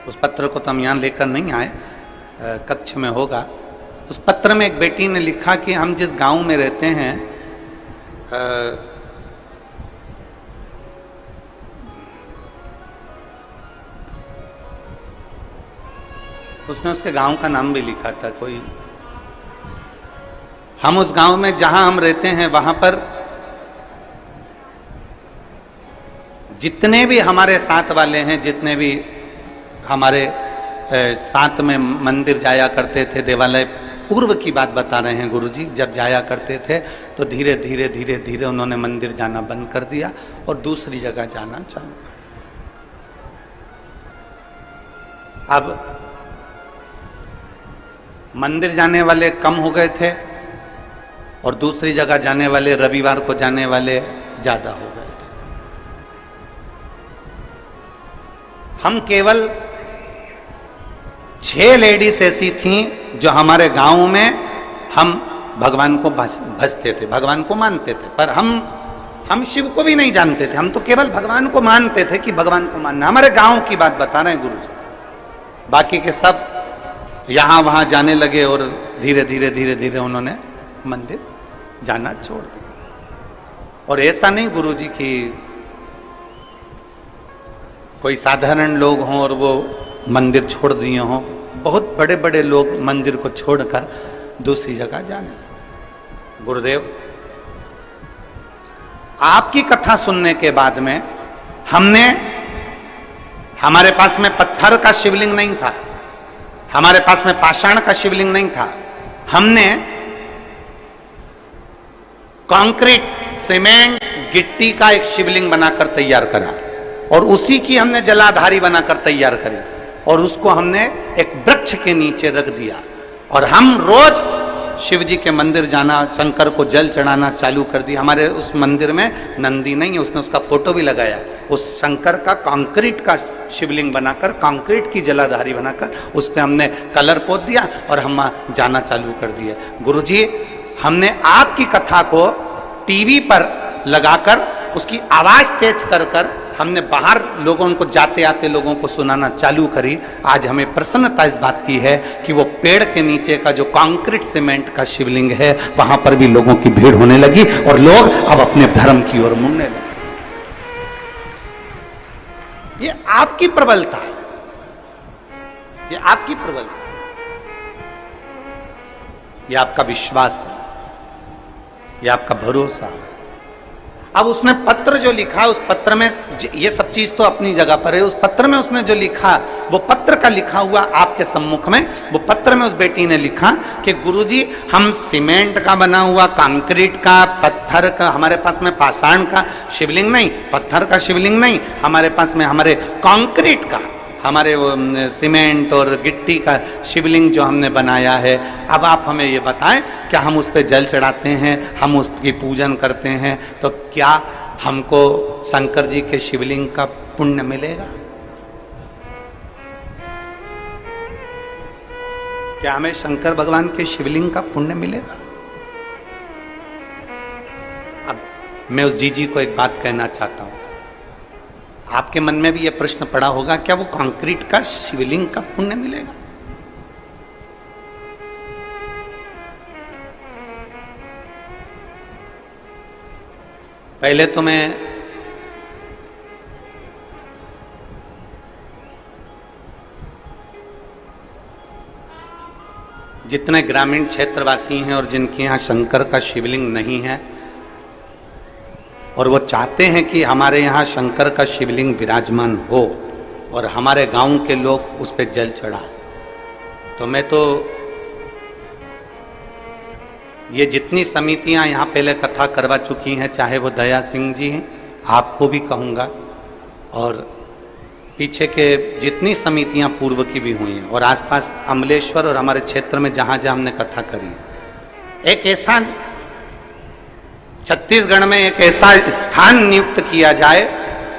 [SPEAKER 1] उस पत्र को तो हम यहां लेकर नहीं आए, कक्ष में होगा। उस पत्र में एक बेटी ने लिखा कि हम जिस गांव में रहते हैं, उसने उसके गांव का नाम भी लिखा था कोई। हम उस गांव में जहां हम रहते हैं वहां पर जितने भी हमारे साथ वाले हैं, जितने भी हमारे साथ में मंदिर जाया करते थे, देवालय, पूर्व की बात बता रहे हैं गुरुजी, जब जाया करते थे तो धीरे धीरे धीरे धीरे उन्होंने मंदिर जाना बंद कर दिया और दूसरी जगह जाना चालू कर। अब मंदिर जाने वाले कम हो गए थे और दूसरी जगह जाने वाले, रविवार को जाने वाले ज्यादा हो गए थे। हम केवल 6 लेडीज ऐसी थीं जो हमारे गांव में हम भगवान को भजते थे, भगवान को मानते थे, पर हम शिव को भी नहीं जानते थे, हम तो केवल भगवान को मानते थे कि भगवान को मानना। हमारे गांव की बात बता रहे हैं गुरुजी। बाकी के सब यहां वहां जाने लगे और धीरे धीरे धीरे धीरे उन्होंने मंदिर जाना छोड़ दिया। और ऐसा नहीं गुरुजी कि कोई साधारण लोग हों और वो मंदिर छोड़ दिए हों, बहुत बड़े बड़े लोग मंदिर को छोड़कर दूसरी जगह जाने लगे। गुरुदेव, आपकी कथा सुनने के बाद में हमारे पास में पत्थर का शिवलिंग नहीं था, हमारे पास में पाषाण का शिवलिंग नहीं था, हमने कंक्रीट, सीमेंट, गिट्टी का एक शिवलिंग बनाकर तैयार करा और उसी की हमने जलाधारी बनाकर तैयार करी और उसको हमने एक वृक्ष के नीचे रख दिया और हम रोज शिव जी के मंदिर जाना, शंकर को जल चढ़ाना चालू कर दिया। हमारे उस मंदिर में नंदी नहीं है, उसने उसका फोटो भी लगाया। उस शंकर का कंक्रीट का शिवलिंग बनाकर, कंक्रीट की जलाधारी बनाकर उस पर हमने कलर पोत दिया और हम जाना चालू कर दिए। गुरुजी, हमने आपकी कथा को टीवी पर लगाकर उसकी आवाज तेज कर कर हमने बाहर लोगों को, जाते आते लोगों को सुनाना चालू करी। आज हमें प्रसन्नता इस बात की है कि वो पेड़ के नीचे का जो कंक्रीट सीमेंट का शिवलिंग है वहां पर भी लोगों की भीड़ होने लगी और लोग अब अपने धर्म की ओर मुड़ने लगे। ये आपकी प्रबलता है, ये आपकी प्रबलता, ये आपका विश्वास है, ये आपका भरोसा है। अब उसने पत्र जो लिखा, उस पत्र में ये सब चीज तो अपनी जगह पर है, उस पत्र में उसने जो लिखा, वो पत्र का लिखा हुआ आपके सम्मुख में, वो पत्र में उस बेटी ने लिखा कि गुरुजी, हम सीमेंट का बना हुआ, कंक्रीट का, पत्थर का, हमारे पास में पाषाण का शिवलिंग नहीं, पत्थर का शिवलिंग नहीं, हमारे पास में हमारे कंक्रीट का, हमारे वो सीमेंट और गिट्टी का शिवलिंग जो हमने बनाया है। अब आप हमें ये बताएं, क्या हम उस पर जल चढ़ाते हैं, हम उसकी पूजन करते हैं, तो क्या हमको शंकर जी के शिवलिंग का पुण्य मिलेगा? क्या हमें शंकर भगवान के शिवलिंग का पुण्य मिलेगा? अब मैं उस जीजी को एक बात कहना चाहता हूं। आपके मन में भी यह प्रश्न पड़ा होगा, क्या वो कंक्रीट का शिवलिंग का पुण्य मिलेगा? पहले तो मैं जितने ग्रामीण क्षेत्रवासी हैं और जिनके यहाँ शंकर का शिवलिंग नहीं है और वो चाहते हैं कि हमारे यहाँ शंकर का शिवलिंग विराजमान हो और हमारे गांव के लोग उस पर जल चढ़ाएं, तो मैं तो ये जितनी समितियां यहाँ पहले कथा करवा चुकी हैं, चाहे वो दया सिंह जी हैं, आपको भी कहूँगा, और पीछे के जितनी समितियां पूर्व की भी हुई हैं, और आसपास अमलेश्वर और हमारे क्षेत्र में जहाँ जहाँ हमने कथा करी है, एक ऐसा छत्तीसगढ़ में एक ऐसा स्थान नियुक्त किया जाए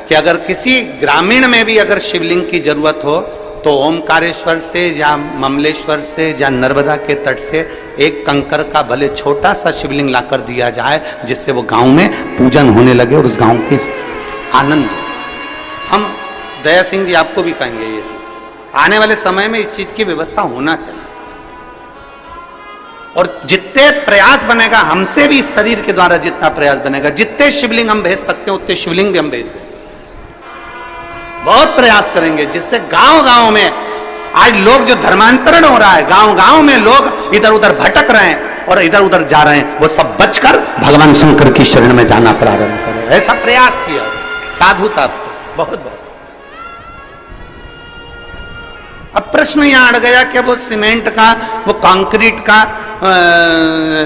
[SPEAKER 1] कि अगर किसी ग्रामीण में भी अगर शिवलिंग की जरूरत हो तो ओमकारेश्वर से या ममलेश्वर से या नर्मदा के तट से एक कंकर का भले छोटा सा शिवलिंग लाकर दिया जाए, जिससे वो गांव में पूजन होने लगे और उस गांव के आनंद। हम दया सिंह जी आपको भी कहेंगे, ये आने वाले समय में इस चीज की व्यवस्था होना चाहिए, और जितने प्रयास बनेगा हमसे भी, इस शरीर के द्वारा जितना प्रयास बनेगा, जितने शिवलिंग हम भेज सकते हैं उतने शिवलिंग भी हम भेज देंगे। बहुत प्रयास करेंगे जिससे गांव गांव में आज लोग जो धर्मांतरण हो रहा है, गांव गांव में लोग इधर उधर भटक रहे हैं और इधर उधर जा रहे हैं, वो सब बचकर भगवान शंकर की शरण में जाना प्रारंभ करें। ऐसा प्रयास किया, साधुता, बहुत बहुत। अब प्रश्न यहां अड़ गया कि वो सीमेंट का, वो कंक्रीट का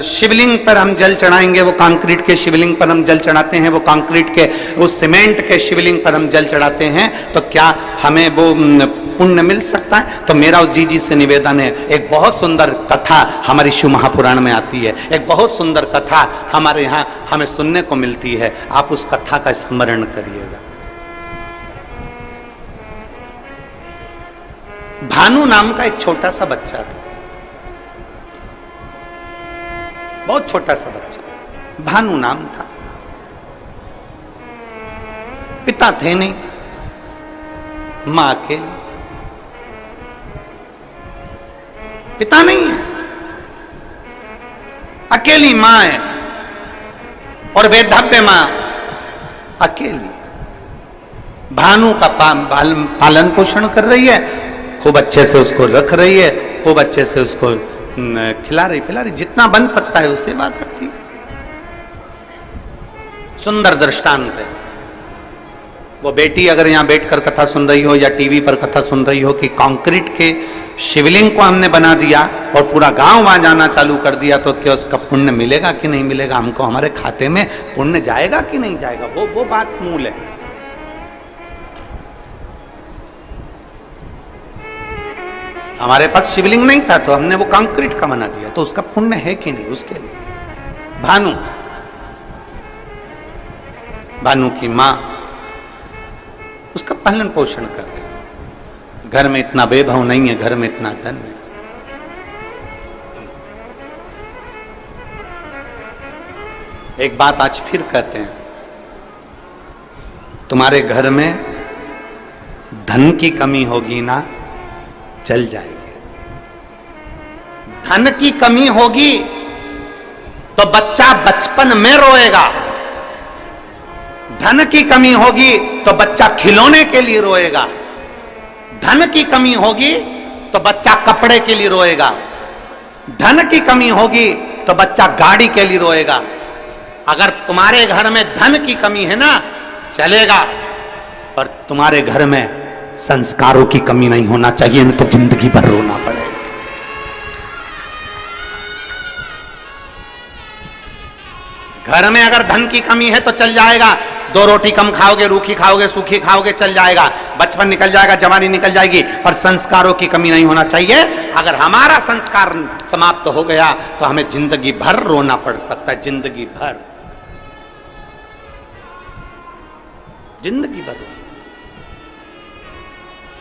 [SPEAKER 1] शिवलिंग पर हम जल चढ़ाएंगे, वो कंक्रीट के शिवलिंग पर हम जल चढ़ाते हैं, वो कंक्रीट के उस सीमेंट के शिवलिंग पर हम जल चढ़ाते हैं, तो क्या हमें वो पुण्य मिल सकता है? तो मेरा उस जी से निवेदन है, एक बहुत सुंदर कथा हमारी शिव महापुराण में आती है, एक बहुत सुंदर कथा हमारे यहाँ हमें सुनने को मिलती है, आप उस कथा का स्मरण करिएगा। भानु नाम का एक छोटा सा बच्चा था, बहुत छोटा सा बच्चा, भानु नाम था। पिता थे नहीं, मां अकेली, पिता नहीं है, अकेली मां है, और वेधव्य मां अकेली। भानु का पालन पोषण कर रही है, खूब अच्छे से उसको रख रही है, खूब अच्छे से उसको खिला रही पिला रही, जितना बन सकता है उससे बात करती। सुंदर दृष्टांत है। वो बेटी अगर यहां बैठकर कथा सुन रही हो या टीवी पर कथा सुन रही हो कि कंक्रीट के शिवलिंग को हमने बना दिया और पूरा गांव वहां जाना चालू कर दिया, तो क्या उसका पुण्य मिलेगा कि नहीं मिलेगा? हमको हमारे खाते में पुण्य जाएगा कि नहीं जाएगा? वो बात मूल है। हमारे पास शिवलिंग नहीं था तो हमने वो कंक्रीट का बना दिया, तो उसका पुण्य है कि नहीं? उसके लिए भानु की मां उसका पालन पोषण कर रही है। घर में इतना वैभव नहीं है, घर में इतना धन है। एक बात आज फिर कहते हैं, तुम्हारे घर में धन की कमी होगी ना, चल जाएगी। धन की कमी होगी तो बच्चा बचपन में रोएगा, धन की कमी होगी तो बच्चा खिलौने के लिए रोएगा, धन की कमी होगी तो बच्चा कपड़े के लिए रोएगा, धन की कमी होगी तो बच्चा गाड़ी के लिए रोएगा। अगर तुम्हारे घर में धन की कमी है ना, चलेगा, पर तुम्हारे घर में संस्कारों की कमी नहीं होना चाहिए, नहीं तो जिंदगी भर रोना पड़ेगा। घर में अगर धन की कमी है तो चल जाएगा, 2 रोटी कम खाओगे, रूखी खाओगे, सूखी खाओगे, चल जाएगा, बचपन निकल जाएगा, जवानी निकल जाएगी, पर संस्कारों की कमी नहीं होना चाहिए। अगर हमारा संस्कार समाप्त हो गया तो हमें जिंदगी भर रोना पड़ सकता है, जिंदगी भर, जिंदगी भर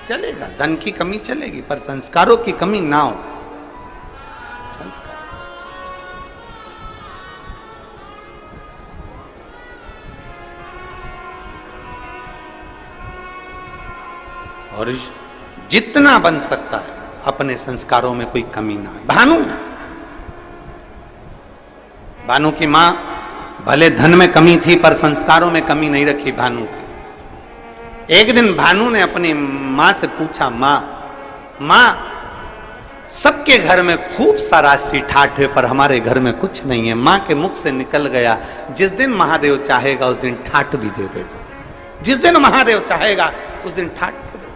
[SPEAKER 1] चलेगा। धन की कमी चलेगी पर संस्कारों की कमी ना हो। संस्कार और जितना बन सकता है अपने संस्कारों में कोई कमी ना है। भानु की मां भले धन में कमी थी पर संस्कारों में कमी नहीं रखी भानु की। एक दिन भानु ने अपनी मां से पूछा, मां सबके घर में खूब सारा सी ठाठ है पर हमारे घर में कुछ नहीं है। मां के मुख से निकल गया, जिस दिन महादेव चाहेगा उस दिन ठाठ भी दे देगा। जिस दिन महादेव चाहेगा उस दिन ठाठ दे देगा।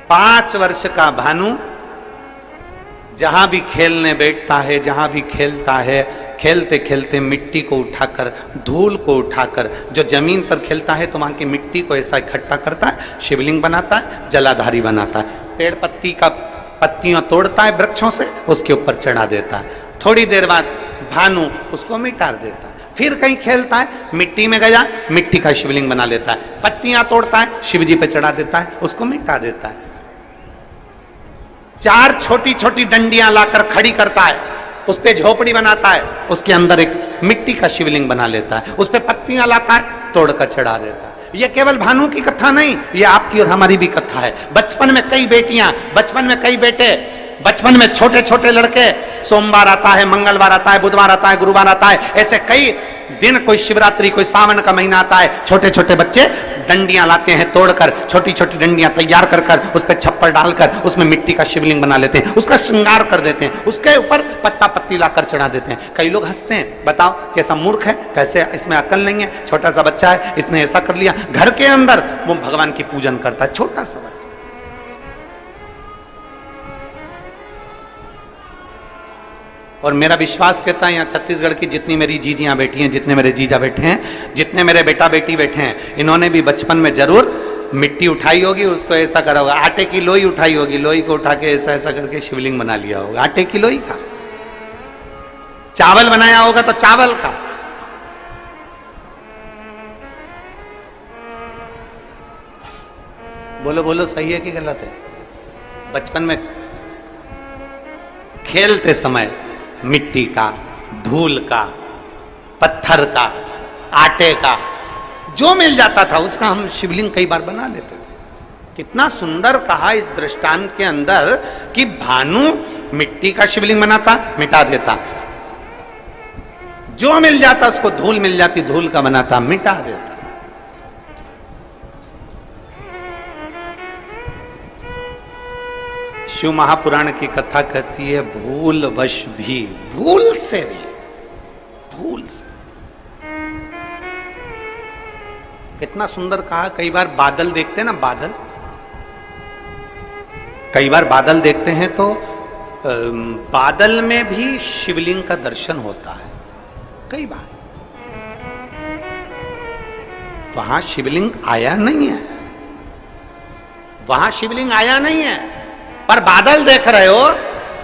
[SPEAKER 1] 5 वर्ष का भानु जहां भी खेलने बैठता है, जहां भी खेलता है, खेलते खेलते मिट्टी को उठाकर, धूल को उठाकर, जो जमीन पर खेलता है तो वहां की मिट्टी को ऐसा इकट्ठा करता है, शिवलिंग बनाता है, जलाधारी बनाता है। पेड़ पत्ती का पत्तियां तोड़ता है वृक्षों से, उसके ऊपर चढ़ा देता है। थोड़ी देर बाद भानु उसको मिटा देता है। फिर कहीं खेलता है, मिट्टी में गया, मिट्टी का शिवलिंग बना लेता है। पत्तियां तोड़ता है, शिवजी पे चढ़ा देता है, उसको मिटा देता है। 4 छोटी छोटी डंडियां लाकर खड़ी करता है, उस पे झोपड़ी बनाता है, उसके अंदर एक मिट्टी का शिवलिंग बना लेता है, उस पे पत्तियां लाता है, तोड़कर चढ़ा देता है। ये केवल भानु की कथा नहीं, ये आपकी और हमारी भी कथा है। बचपन में कई बेटियां, बचपन में कई बेटे, बचपन में छोटे छोटे लड़के, सोमवार आता है, मंगलवार आता है, बुधवार आता है, गुरुवार आता है, ऐसे कई दिन, कोई शिवरात्रि, कोई सावन का महीना आता है, छोटे छोटे बच्चे डंडियां लाते हैं तोड़कर, छोटी छोटी डंडियां तैयार कर कर उस पर छप्पर डालकर उसमें मिट्टी का शिवलिंग बना लेते हैं, उसका श्रृंगार कर देते हैं, उसके ऊपर पत्ता पत्ती लाकर चढ़ा देते हैं। कई लोग हंसते हैं, बताओ कैसा मूर्ख है, कैसे इसमें अकल नहीं है, छोटा सा बच्चा है, इसने ऐसा कर लिया। घर के अंदर वो भगवान की पूजन करता है, छोटा सा बच्चा। और मेरा विश्वास कहता है यहाँ छत्तीसगढ़ की जितनी मेरी जीजियां बैठी हैं, जितने मेरे जीजा बैठे हैं, जितने मेरे बेटा बेटी बैठे हैं, इन्होंने भी बचपन में जरूर मिट्टी उठाई होगी, उसको ऐसा करा होगा। आटे की लोई उठाई होगी, लोई को उठा के ऐसा ऐसा करके शिवलिंग बना लिया होगा, आटे की लोई का। चावल बनाया होगा तो चावल का। बोलो बोलो, सही है कि गलत है? बचपन में खेलते समय मिट्टी का, धूल का, पत्थर का, आटे का, जो मिल जाता था उसका हम शिवलिंग कई बार बना लेते थे। कितना सुंदर कहा इस दृष्टांत के अंदर कि भानु मिट्टी का शिवलिंग बनाता, मिटा देता, जो मिल जाता उसको, धूल मिल जाती धूल का बनाता, मिटा देता। शिव महापुराण की कथा कहती है, भूल वश भी, भूल से भी, भूल से। कितना सुंदर कहा। कई बार बादल देखते हैं ना, बादल, कई बार बादल देखते हैं तो बादल में भी शिवलिंग का दर्शन होता है। कई बार वहां शिवलिंग आया नहीं है, वहां शिवलिंग आया नहीं है, पर बादल देख रहे हो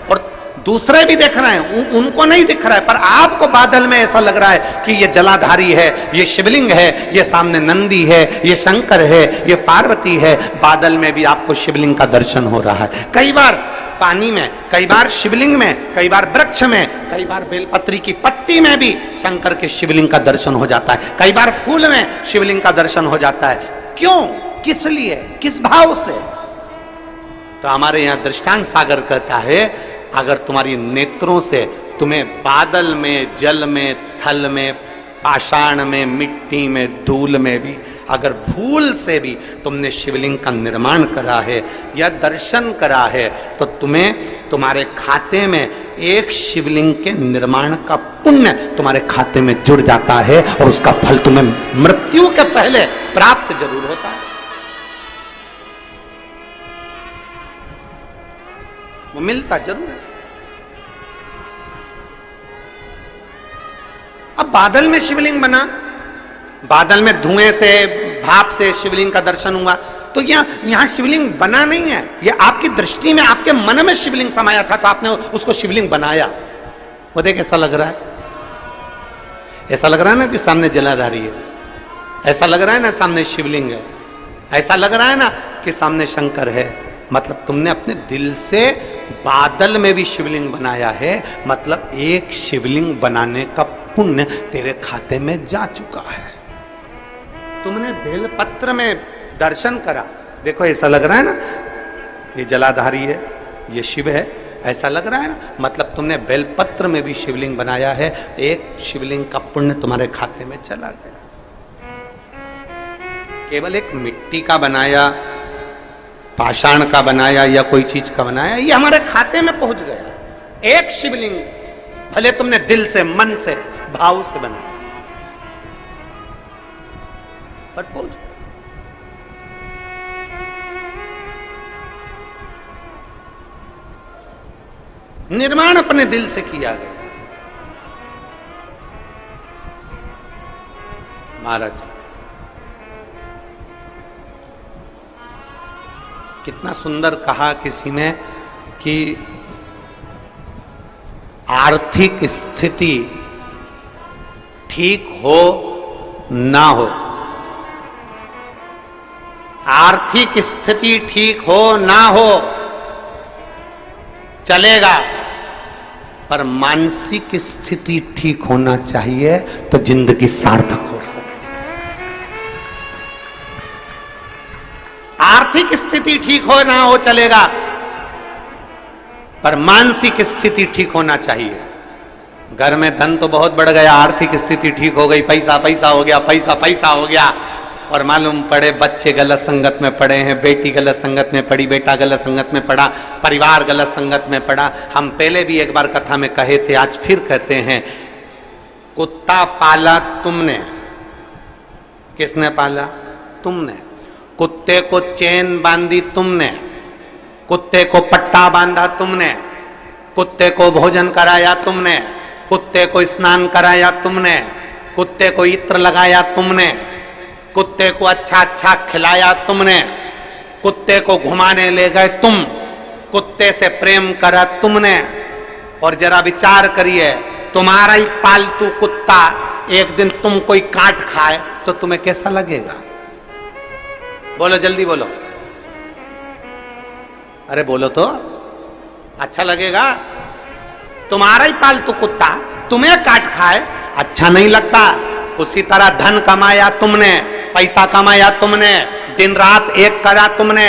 [SPEAKER 1] और दूसरे भी देख रहे हैं, उनको नहीं दिख रहा है, पर आपको बादल में ऐसा लग रहा है कि ये जलाधारी है, ये शिवलिंग है, ये सामने नंदी है, ये शंकर है, ये पार्वती है। बादल में भी आपको शिवलिंग का दर्शन हो रहा है। कई बार पानी में, कई बार शिवलिंग में, कई बार वृक्ष में, कई बार बेलपत्री की पत्ती में भी शंकर के शिवलिंग का दर्शन हो जाता है। कई बार फूल में शिवलिंग का दर्शन हो जाता है। क्यों, किस लिए, किस भाव से? तो हमारे यहां दृष्टांत सागर कहता है, अगर तुम्हारी नेत्रों से तुम्हें बादल में, जल में, थल में, पाषाण में, मिट्टी में, धूल में भी अगर भूल से भी तुमने शिवलिंग का निर्माण करा है या दर्शन करा है, तो तुम्हें तुम्हारे खाते में एक शिवलिंग के निर्माण का पुण्य तुम्हारे खाते में जुड़ जाता है और उसका फल तुम्हें मृत्यु के पहले प्राप्त जरूर होता है। वो मिलता जरूर है। अब बादल में शिवलिंग बना, बादल में धुएं से, भाप से शिवलिंग का दर्शन हुआ, तो यहां शिवलिंग बना नहीं है, ये आपकी दृष्टि में, आपके मन में शिवलिंग समाया था तो आपने उसको शिवलिंग बनाया। वो देख ऐसा लग रहा है, ऐसा लग रहा है ना कि सामने जलाधारी है, ऐसा लग रहा है ना सामने शिवलिंग है, ऐसा लग रहा है ना कि सामने शंकर है। मतलब तुमने अपने दिल से बादल में भी शिवलिंग बनाया है, मतलब एक शिवलिंग बनाने का पुण्य तेरे खाते में जा चुका है। तुमने बेलपत्र में दर्शन करा, देखो ऐसा लग रहा है ना ये जलाधारी है, ये शिव है, ऐसा लग रहा है ना, मतलब तुमने बेलपत्र में भी शिवलिंग बनाया है, एक शिवलिंग का पुण्य तुम्हारे खाते में चला गया। केवल एक मिट्टी का बनाया, पाषाण का बनाया या कोई चीज का बनाया, ये हमारे खाते में पहुंच गया। एक शिवलिंग भले तुमने दिल से, मन से, भाव से बनाया, पर पहुंच गया। निर्माण अपने दिल से किया गया। महाराज कितना सुंदर कहा किसी ने कि आर्थिक स्थिति ठीक हो ना हो, आर्थिक स्थिति ठीक हो ना हो चलेगा, पर मानसिक स्थिति ठीक होना चाहिए तो जिंदगी सार्थक हो सके। आर्थिक स्थिति ठीक हो ना हो चलेगा, पर मानसिक स्थिति ठीक होना चाहिए। घर में धन तो बहुत बढ़ गया, आर्थिक स्थिति ठीक हो गई, पैसा पैसा हो गया, पैसा पैसा हो गया, और मालूम पड़े बच्चे गलत संगत में पड़े हैं, बेटी गलत संगत में पड़ी, बेटा गलत संगत में पड़ा, परिवार गलत संगत में पड़ा। हम पहले भी एक बार कथा में कहे थे, आज फिर कहते हैं, कुत्ता पाला तुमने, किसने पाला? तुमने। कुत्ते को चेन बांधी तुमने, कुत्ते को पट्टा बांधा तुमने, कुत्ते को भोजन कराया तुमने, कुत्ते को स्नान कराया तुमने, कुत्ते को इत्र लगाया तुमने, कुत्ते को अच्छा अच्छा खिलाया तुमने, कुत्ते को घुमाने ले गए तुम, कुत्ते से प्रेम करा तुमने। और जरा विचार करिए, तुम्हारा ही पालतू कुत्ता एक दिन तुम कोई काट खाए तो तुम्हें कैसा लगेगा? बोलो जल्दी बोलो, अरे बोलो तो, अच्छा लगेगा? तुम्हारा ही पालतू कुत्ता तुम्हें काट खाए, अच्छा नहीं लगता। उसी तरह धन कमाया तुमने, पैसा कमाया तुमने, दिन रात एक करा तुमने,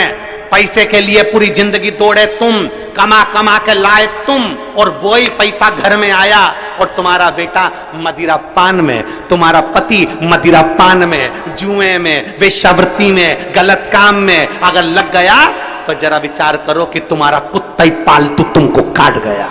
[SPEAKER 1] पैसे के लिए पूरी जिंदगी दौड़े तुम, कमा कमा के लाए तुम, और वही पैसा घर में आया और तुम्हारा बेटा मदिरा पान में, तुम्हारा पति मदिरा पान में, जुए में, वेश्यावृत्ति में, गलत काम में अगर लग गया तो जरा विचार करो कि तुम्हारा कुत्ता ही पालतू तुमको काट गया।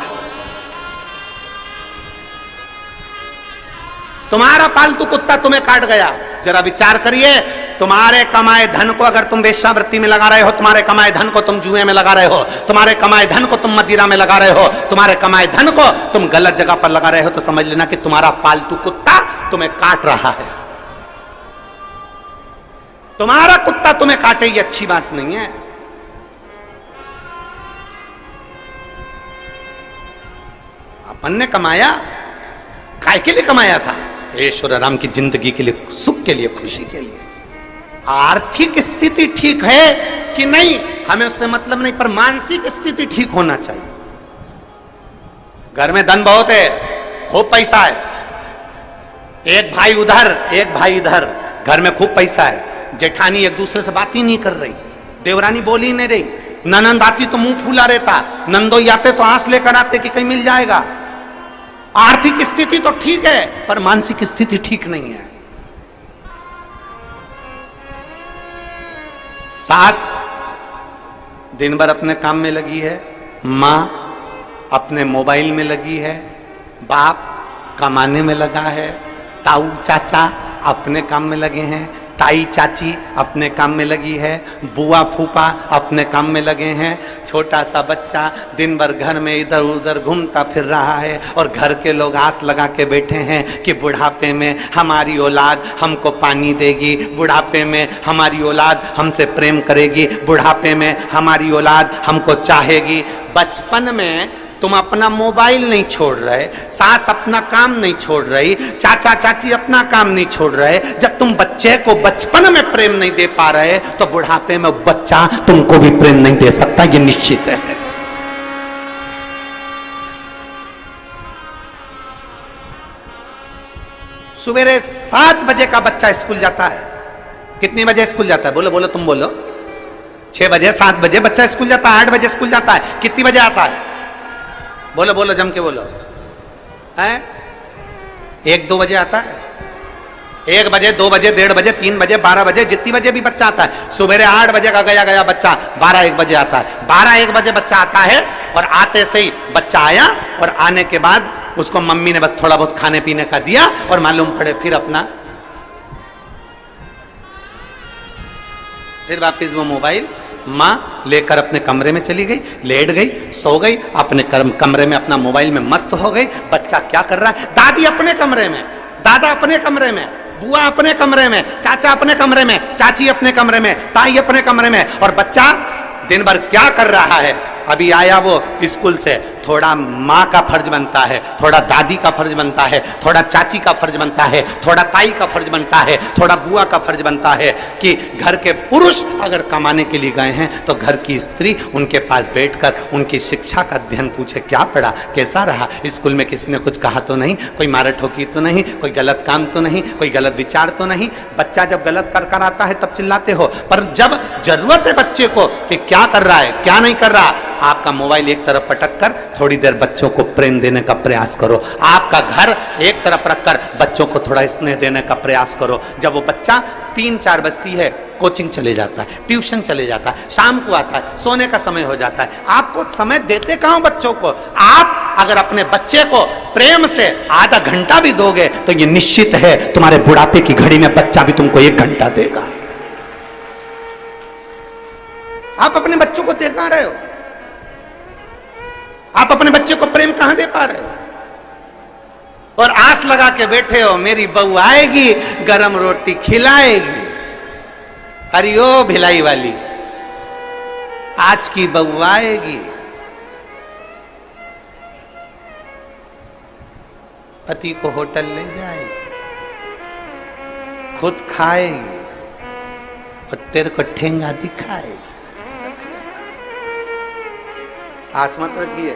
[SPEAKER 1] तुम्हारा पालतू कुत्ता तुम्हें काट गया। जरा विचार करिए, तुम्हारे कमाए धन को अगर तुम वेश्यावृत्ति में लगा रहे हो, तुम्हारे कमाए धन को तुम जुए में लगा रहे हो, तुम्हारे कमाए धन को तुम मदिरा में लगा रहे हो, तुम्हारे कमाए धन को तुम गलत जगह पर लगा रहे हो, तो समझ लेना कि तुम्हारा पालतू कुत्ता तुम्हें काट रहा है। तुम्हारा कुत्ता तुम्हें काटे ये अच्छी बात नहीं है। अपन ने कमाया, काय के लिए कमाया था? ईश्वर राम की जिंदगी के लिए, सुख के लिए, खुशी के लिए। आर्थिक स्थिति ठीक है कि नहीं हमें उससे मतलब नहीं, पर मानसिक स्थिति ठीक होना चाहिए। घर में धन बहुत है, खूब पैसा है, एक भाई उधर एक भाई इधर, घर में खूब पैसा है, जेठानी एक दूसरे से बात ही नहीं कर रही, देवरानी बोली नहीं रही, ननंद आती तो मुंह फूला रहता, नंदोई आते तो आंस लेकर आते कि कहीं मिल जाएगा। आर्थिक स्थिति तो ठीक है, पर मानसिक स्थिति ठीक नहीं है। सास दिन भर अपने काम में लगी है, मां अपने मोबाइल में लगी है, बाप कमाने में लगा है, ताऊ चाचा अपने काम में लगे हैं, ताई चाची अपने काम में लगी है, बुआ फूफा अपने काम में लगे हैं, छोटा सा बच्चा दिन भर घर में इधर उधर घूमता फिर रहा है, और घर के लोग आस लगा के बैठे हैं कि बुढ़ापे में हमारी औलाद हमको पानी देगी, बुढ़ापे में हमारी औलाद हमसे प्रेम करेगी, बुढ़ापे में हमारी औलाद हमको चाहेगी। बचपन में तुम अपना मोबाइल नहीं छोड़ रहे, सास अपना काम नहीं छोड़ रही, चाचा चाची अपना काम नहीं छोड़ रहे। जब तुम बच्चे को बचपन में प्रेम नहीं दे पा रहे तो बुढ़ापे में बच्चा तुमको भी प्रेम नहीं दे सकता, ये निश्चित है। सवेरे 7 बजे का बच्चा स्कूल जाता है, कितनी बजे स्कूल जाता है? बोलो बोलो, तुम बोलो। 6 बजे, 7 बजे बच्चा स्कूल जाता है, 8 बजे स्कूल जाता है। कितनी बजे आता है? बोलो बोलो, जम के बोलो। है 1-2 बजे आता है। 1 बजे, 2 बजे, 1:30 बजे, 3 बजे, 12 बजे, जितनी बजे भी बच्चा आता है। सुबह 8 बजे का गया बच्चा 12-1 बजे आता है। 12-1 बजे बच्चा आता है और आते से ही बच्चा आया और आने के बाद उसको मम्मी ने बस थोड़ा बहुत खाने पीने का दिया और मालूम पड़े फिर वापिस वो मोबाइल माँ लेकर अपने कमरे में चली गई, लेट गई, सो गई, अपने कमरे में अपना मोबाइल में मस्त हो गई। बच्चा क्या कर रहा है? दादी अपने कमरे में, दादा अपने कमरे में, बुआ अपने कमरे में, चाचा अपने कमरे में, चाची अपने कमरे में, ताई अपने कमरे में। और बच्चा दिन भर क्या कर रहा है? अभी आया वो स्कूल से, थोड़ा माँ का फर्ज बनता है, थोड़ा दादी का फर्ज बनता है, थोड़ा चाची का फर्ज बनता है, थोड़ा ताई का फर्ज बनता है, थोड़ा बुआ का फर्ज बनता है कि घर के पुरुष अगर कमाने के लिए गए हैं तो घर की स्त्री उनके पास बैठकर उनकी शिक्षा का अध्ययन पूछे, क्या पढ़ा, कैसा रहा, स्कूल में किसी ने कुछ कहा तो नहीं, कोई मारा ठोकी तो नहीं, कोई गलत काम तो नहीं, कोई गलत विचार तो नहीं। बच्चा जब गलत कर आता है तब चिल्लाते हो, पर जब जरूरत है बच्चे को कि क्या कर रहा है क्या नहीं कर रहा, आपका मोबाइल एक तरफ पटक कर थोड़ी देर बच्चों को प्रेम देने का प्रयास करो। आपका घर एक तरफ रखकर बच्चों को थोड़ा स्नेह देने का प्रयास करो। जब वो बच्चा 3-4 बजती है, कोचिंग चले जाता है, ट्यूशन चले जाता है, शाम को आता है, सोने का समय हो जाता है, आपको समय देते कहाँ बच्चों को? आप अगर अपने बच्चे को प्रेम से आधा घंटा भी दोगे तो ये निश्चित है तुम्हारे बुढ़ापे की घड़ी में बच्चा भी तुमको 1 घंटा देगा। आप अपने बच्चों को दे कहां रहे हो? आप अपने बच्चे को प्रेम कहां दे पा रहे हो? और आस लगा के बैठे हो मेरी बहू आएगी, गरम रोटी खिलाएगी। अरे ओ भिलाई वाली, आज की बहू आएगी, पति को होटल ले जाएगी, खुद खाएगी और तेरे को ठेंगा दिखाएगी। आस मत रखिए।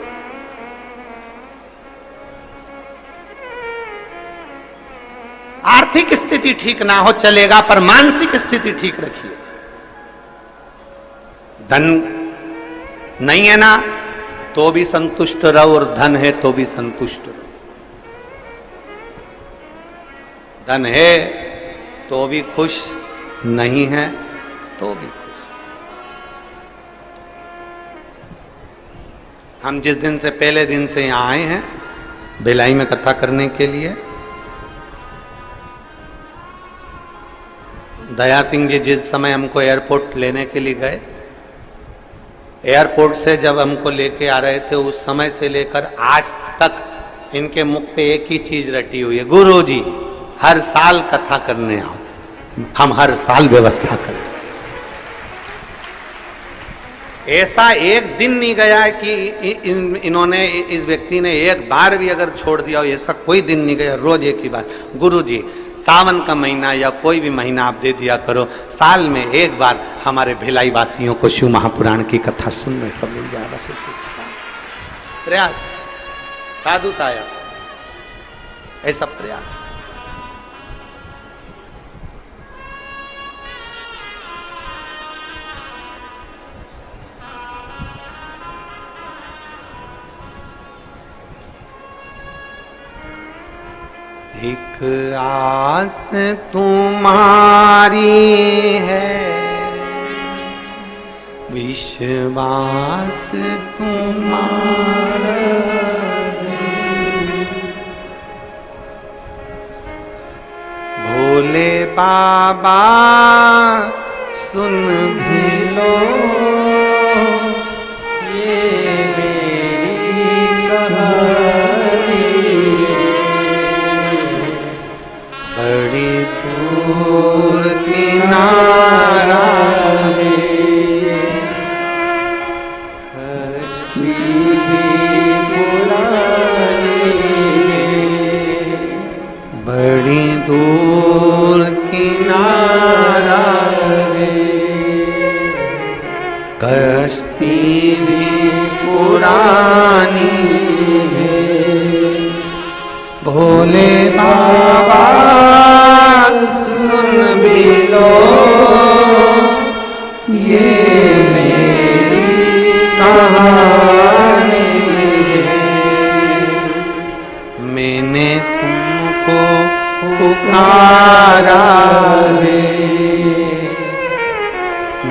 [SPEAKER 1] आर्थिक स्थिति ठीक ना हो चलेगा, पर मानसिक स्थिति ठीक रखिए। धन नहीं है ना तो भी संतुष्ट रहो, और धन है तो भी संतुष्ट रहो। धन है तो भी खुश, नहीं है तो भी खुश। हम जिस दिन से पहले दिन से यहां आए हैं भिलाई में कथा करने के लिए, दया सिंह जी जिस समय हमको एयरपोर्ट लेने के लिए गए, एयरपोर्ट से जब हमको लेके आ रहे थे उस समय से लेकर आज तक इनके मुख पे एक ही चीज रटी हुई है, गुरु जी हर साल कथा करने आओ, हम हर साल व्यवस्था करें। ऐसा एक दिन नहीं गया है कि इन्होंने, इस व्यक्ति ने एक बार भी अगर छोड़ दिया हो, ऐसा कोई दिन नहीं गया। रोज एक ही बात, गुरु जी सावन का महीना या कोई भी महीना आप दे दिया करो, साल में एक बार हमारे भिलाई वासियों को शिव महापुराण की कथा सुनने को मिल जाए। बस ऐसे प्रयास साधु ताया, ऐसा प्रयास। एक आस तुम्हारी है, विश्वास तुम्हारा है, भोले बाबा सुन भी लो ये मेरी कहानी, बड़ी दूर किनारा है, कश्ती भी पुरानी है, बड़ी दूर किनारा है, कश्ती भी पुरानी है, भोले बाबा सुन भी लो। सुहानी मैंने तुमको पुकारा है,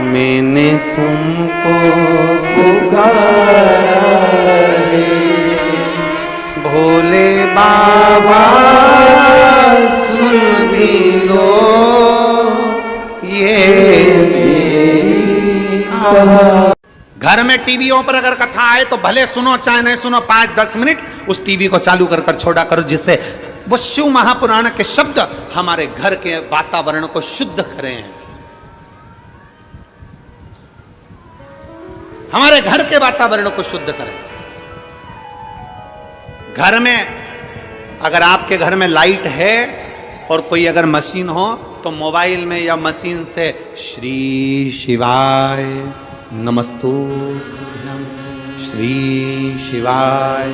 [SPEAKER 1] मैंने तुमको पुकारा है। भोले बाबा सुन भी लो ये मेरी कथा। घर में टीवीओं पर अगर कथा आए तो भले सुनो चाहे नहीं सुनो, 5-10 मिनट उस टीवी को चालू कर छोड़ा करो, जिससे वो शिव महापुराण के शब्द हमारे घर के वातावरण को शुद्ध करें, हमारे घर के वातावरण को शुद्ध करें। घर में अगर आपके घर में लाइट है और कोई अगर मशीन हो तो मोबाइल में या मशीन से श्री शिवाय नमस्तुभ्यं, श्री शिवाय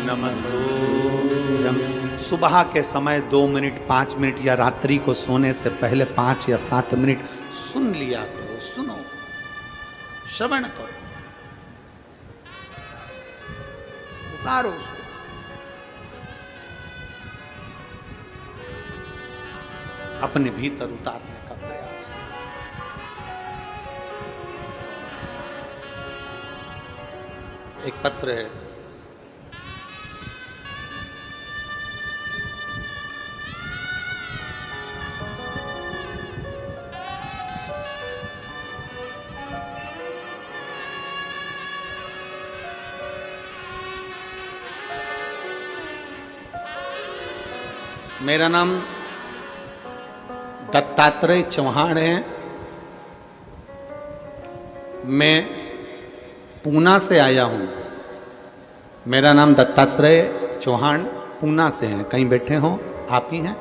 [SPEAKER 1] नमस्तुभ्यं। सुबह के समय 2 मिनट 5 मिनट या रात्रि को सोने से पहले 5 या 7 मिनट सुन लिया करो, सुनो, श्रवण करो, उतारो उसको। अपने भीतर उतारने का प्रयास। एक पत्र है, मेरा नाम दत्तात्रेय चौहान है, मैं पूना से आया हूँ। मेरा नाम दत्तात्रेय चौहान पूना से हैं। कहीं बैठे हो आप ही हैं?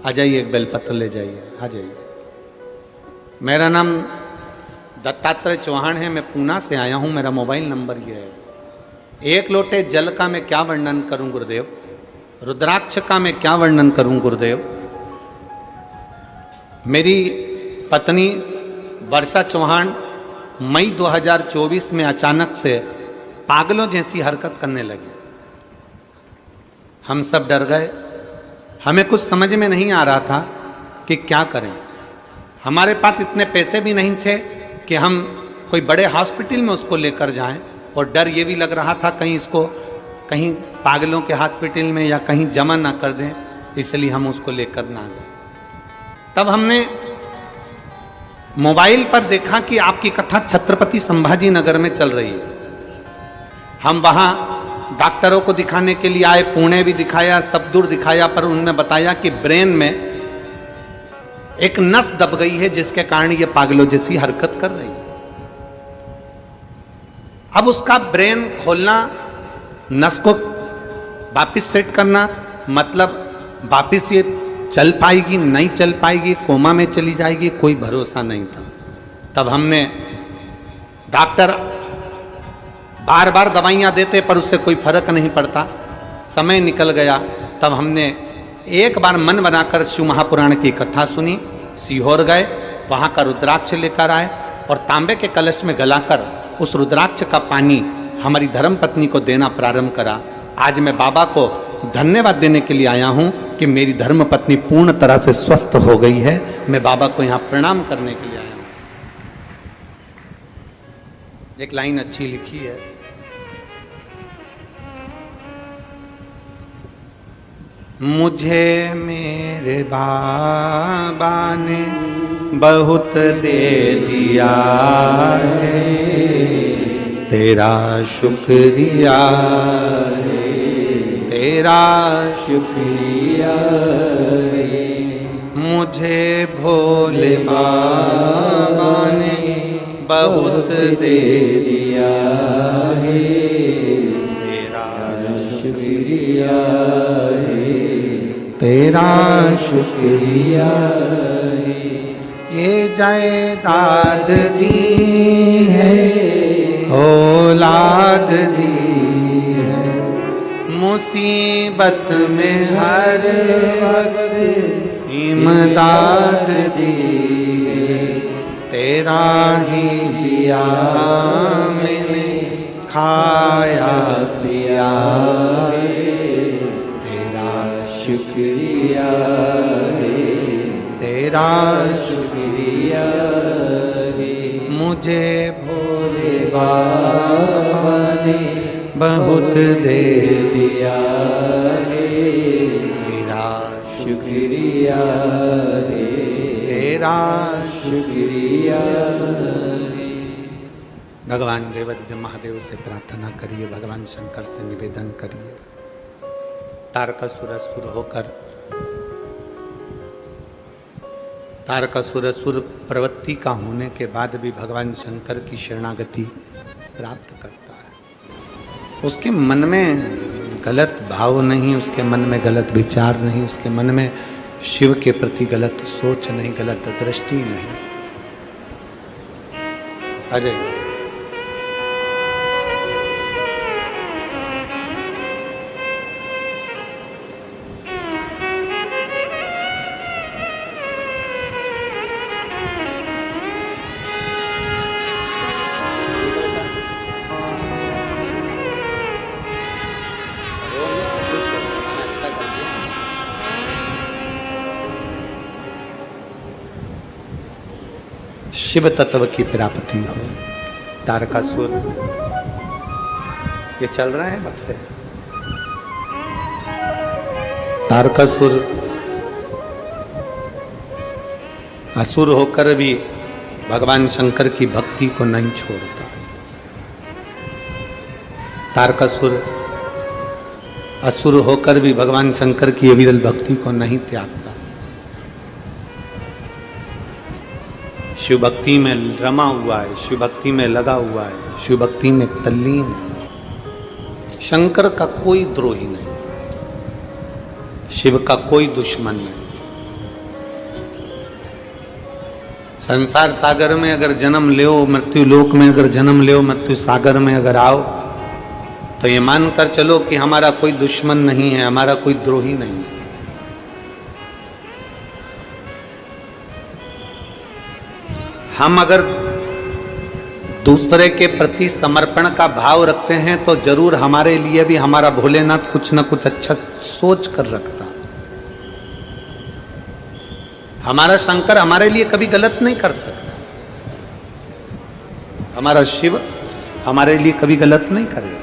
[SPEAKER 1] आ जाइए, एक बेलपत्र ले जाइए, आ जाइए। मेरा नाम दत्तात्रेय चौहान है, मैं पूना से आया हूँ। मेरा मोबाइल नंबर ये है। एक लोटे जल का मैं क्या वर्णन करूँ गुरुदेव, रुद्राक्ष का मैं क्या वर्णन करूँ गुरुदेव। मेरी पत्नी वर्षा चौहान मई 2024 में अचानक से पागलों जैसी हरकत करने लगी। हम सब डर गए, हमें कुछ समझ में नहीं आ रहा था कि क्या करें। हमारे पास इतने पैसे भी नहीं थे कि हम कोई बड़े हॉस्पिटल में उसको लेकर जाएं, और डर ये भी लग रहा था कहीं इसको कहीं पागलों के हॉस्पिटल में या कहीं जमा ना कर दें, इसलिए हम उसको लेकर ना गए। तब हमने मोबाइल पर देखा कि आपकी कथा छत्रपति संभाजी नगर में चल रही है। हम वहाँ डॉक्टरों को दिखाने के लिए आए, पुणे भी दिखाया, सब दूर दिखाया, पर उन्होंने बताया कि ब्रेन में एक नस दब गई है जिसके कारण ये पागलों जैसी हरकत कर रही है। अब उसका ब्रेन खोलना, नस को वापिस सेट करना, मतलब वापिस ये चल पाएगी नहीं चल पाएगी, कोमा में चली जाएगी, कोई भरोसा नहीं था। तब हमने, डॉक्टर बार बार दवाइयाँ देते पर उससे कोई फर्क नहीं पड़ता, समय निकल गया। तब हमने एक बार मन बनाकर शिव महापुराण की कथा सुनी, सीहोर गए, वहाँ का रुद्राक्ष लेकर आए और तांबे के कलश में गलाकर उस रुद्राक्ष का पानी हमारी धर्मपत्नी को देना प्रारंभ करा। आज मैं बाबा को धन्यवाद देने के लिए आया हूँ कि मेरी धर्मपत्नी पूर्ण तरह से स्वस्थ हो गई है। मैं बाबा को यहाँ प्रणाम करने के लिए आया हूँ। एक लाइन अच्छी लिखी है, मुझे मेरे बाबा ने बहुत दे दिया है, तेरा शुक्रिया है, तेरा शुक्रिया है। मुझे भोले बाबा ने बहुत दे दिया है, तेरा शुक्रिया है, तेरा शुक्रिया है। ये जायदाद दी है, औलाद दी है, मुसीबत में हर वक्त इमदाद दी है, तेरा ही दिया मैंने खाया पिया
[SPEAKER 2] तेरा शुक्रिया है,
[SPEAKER 1] तेरा
[SPEAKER 2] शुक्रिया है।
[SPEAKER 1] मुझे
[SPEAKER 2] भोले बाबा ने
[SPEAKER 1] बहुत दे
[SPEAKER 2] दिया है,
[SPEAKER 1] तेरा
[SPEAKER 2] शुक्रिया है,
[SPEAKER 1] तेरा
[SPEAKER 2] शुक्रिया है।
[SPEAKER 1] भगवान देवादिदेव महादेव से प्रार्थना करिए, भगवान शंकर से निवेदन करिए। तारकासुर असुर होकर, तारकासुर असुर प्रवृत्ति का होने के बाद भी भगवान शंकर की शरणागति प्राप्त करता है। उसके मन में गलत भाव नहीं, उसके मन में गलत विचार नहीं, उसके मन में शिव के प्रति गलत सोच नहीं, गलत दृष्टि नहीं। अजय शिव तत्व की प्राप्ति हो। तारकासुर ये चल रहा है बक्से। तारकासुर असुर होकर भी भगवान शंकर की भक्ति को नहीं छोड़ता। तारकासुर असुर होकर भी भगवान शंकर की अविरल भक्ति को नहीं त्यागता। शिव भक्ति में रमा हुआ है, शिव भक्ति में लगा हुआ है, शिव भक्ति में तल्लीन है। शंकर का कोई द्रोही नहीं, शिव का कोई दुश्मन नहीं। संसार सागर में अगर जन्म ले, मृत्यु लोक में अगर जन्म ले, मृत्यु सागर में अगर आओ, तो ये मानकर चलो कि हमारा कोई दुश्मन नहीं है, हमारा कोई द्रोही नहीं है। हम अगर दूसरे के प्रति समर्पण का भाव रखते हैं तो जरूर हमारे लिए भी हमारा भोलेनाथ कुछ न कुछ अच्छा सोच कर रखता। हमारा शंकर हमारे लिए कभी गलत नहीं कर सकता। हमारा शिव हमारे लिए कभी गलत नहीं करेगा।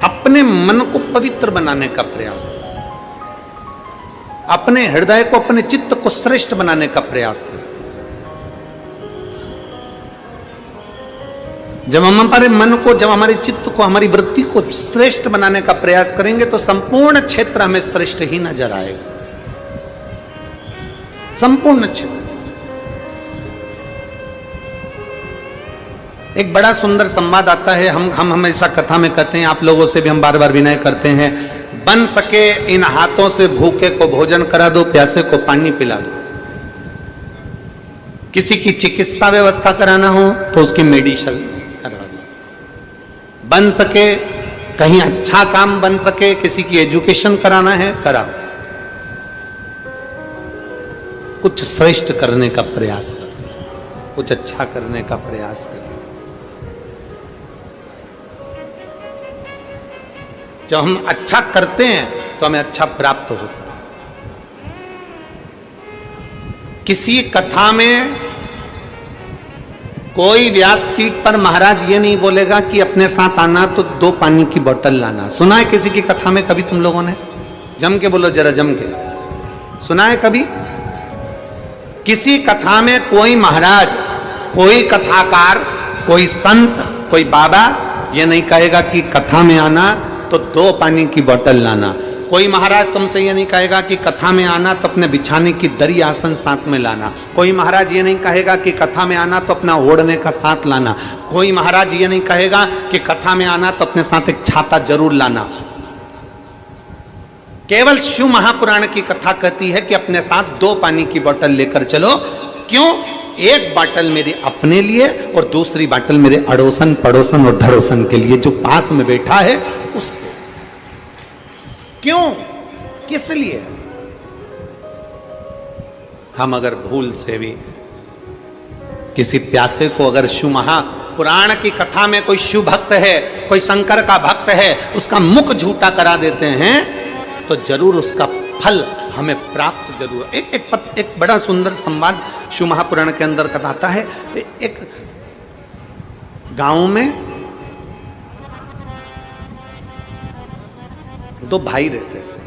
[SPEAKER 1] अपने मन को पवित्र बनाने का प्रयास करें, अपने हृदय को, अपने चित्त को श्रेष्ठ बनाने का प्रयास करें। जब हम हमारे मन को, जब हमारे चित्त को, हमारी वृत्ति को श्रेष्ठ बनाने का प्रयास करेंगे तो संपूर्ण क्षेत्र हमें श्रेष्ठ ही नजर आएगा। संपूर्ण क्षेत्र। एक बड़ा सुंदर संवाद आता है, हम हमेशा कथा में कहते हैं, आप लोगों से भी हम बार बार विनय करते हैं, बन सके इन हाथों से भूखे को भोजन करा दो, प्यासे को पानी पिला दो। किसी की चिकित्सा व्यवस्था कराना हो तो उसकी मेडिसिन करवा दो। बन सके कहीं अच्छा काम बन सके, किसी की एजुकेशन कराना है कराओ। कुछ श्रेष्ठ करने का प्रयास करें, कुछ अच्छा करने का प्रयास करें। जब हम अच्छा करते हैं तो हमें अच्छा प्राप्त होता है। किसी कथा में कोई व्यासपीठ पर महाराज ये नहीं बोलेगा कि अपने साथ आना तो 2 पानी की बोतल लाना। सुना है किसी की कथा में कभी तुम लोगों ने? जम के बोलो जरा, जम के। सुना है कभी? किसी कथा में कोई महाराज, कोई कथाकार, कोई संत, कोई बाबा ये नहीं कहेगा कि कथा में आना तो 2 पानी की बोतल लाना। कोई महाराज तुमसे ये नहीं कहेगा कि कथा में आना तो अपने बिछाने की दरी आसन साथ में लाना। कोई महाराज ये नहीं कहेगा कि कथा में आना तो अपना ओढ़ने का साथ लाना। कोई महाराज ये नहीं कहेगा कि कथा में आना तो अपने साथ एक छाता जरूर लाना। केवल शिव महापुराण की कथा कहती है कि अपने साथ 2 पानी की बोतल लेकर चलो। क्यों? एक बोतल मेरे अपने लिए और दूसरी बोतल मेरे अड़ोसन पड़ोसन और धड़ोसन के लिए जो पास में बैठा है उसके। क्यों? किस लिए? हम अगर भूल से भी किसी प्यासे को अगर शिव महापुराण की कथा में कोई शिव भक्त है, कोई शंकर का भक्त है, उसका मुख झूठा करा देते हैं तो जरूर उसका फल हमें प्राप्त जरूर। एक बड़ा सुंदर संवाद शिव महापुराण के अंदर बताता है। एक गांव में दो भाई रहते थे।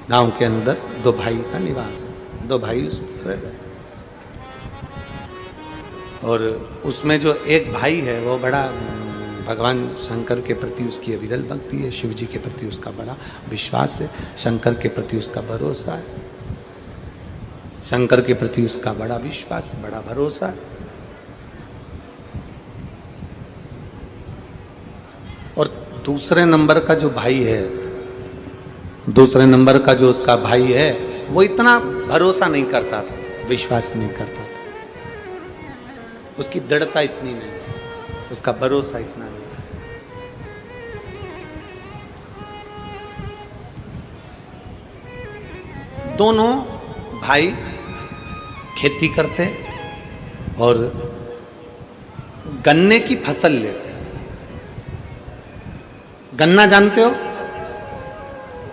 [SPEAKER 1] गांव के अंदर दो भाई का निवास, दो भाई रह रहे और उसमें जो एक भाई है वो बड़ा भगवान शंकर के प्रति उसकी अविरल भक्ति है, शिव जी के प्रति उसका बड़ा विश्वास है, शंकर के प्रति उसका भरोसा है, शंकर के प्रति उसका बड़ा विश्वास, बड़ा भरोसा है। और दूसरे नंबर का जो भाई है, दूसरे नंबर का जो उसका भाई है, वो इतना भरोसा नहीं करता था, विश्वास नहीं करता था, उसकी दृढ़ता इतनी नहीं, उसका भरोसा इतना नहीं। दोनों भाई खेती करते और गन्ने की फसल लेते। गन्ना जानते हो?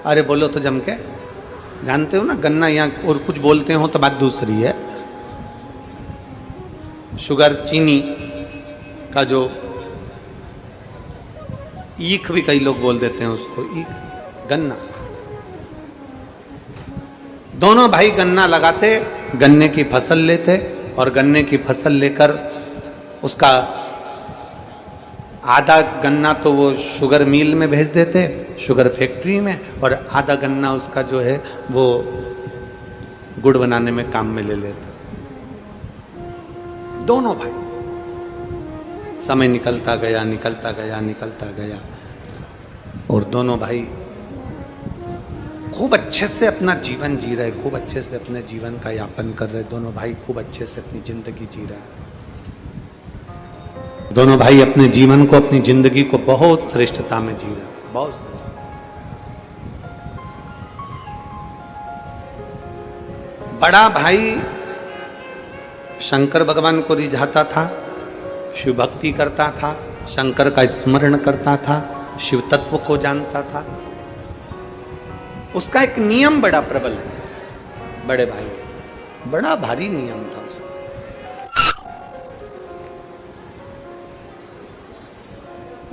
[SPEAKER 1] अरे बोलो तो जम के, जानते हो ना गन्ना? यहाँ और कुछ बोलते हो तो बात दूसरी है। शुगर, चीनी का जो ईख भी कई लोग बोल देते हैं उसको, ईख, गन्ना। दोनों भाई गन्ना लगाते, गन्ने की फसल लेते और गन्ने की फसल लेकर उसका आधा गन्ना तो वो शुगर मिल में भेज देते, शुगर फैक्ट्री में, और आधा गन्ना उसका जो है वो गुड़ बनाने में काम में ले लेते। दोनों भाई। समय निकलता गया, निकलता गया, निकलता गया और दोनों भाई खूब अच्छे से अपना जीवन जी रहे, खूब अच्छे से अपने जीवन का यापन कर रहे। दोनों भाई खूब अच्छे से अपनी जिंदगी जी रहे। दोनों भाई अपने जीवन को, अपनी जिंदगी को बहुत श्रेष्ठता में जी रहे, बहुत श्रेष्ठ। बड़ा भाई शंकर भगवान को रिझाता था, शिव भक्ति करता था, शंकर का स्मरण करता था, शिव तत्व को जानता था। उसका एक नियम बड़ा प्रबल था। बड़े भाई बड़ा भारी नियम था उसका।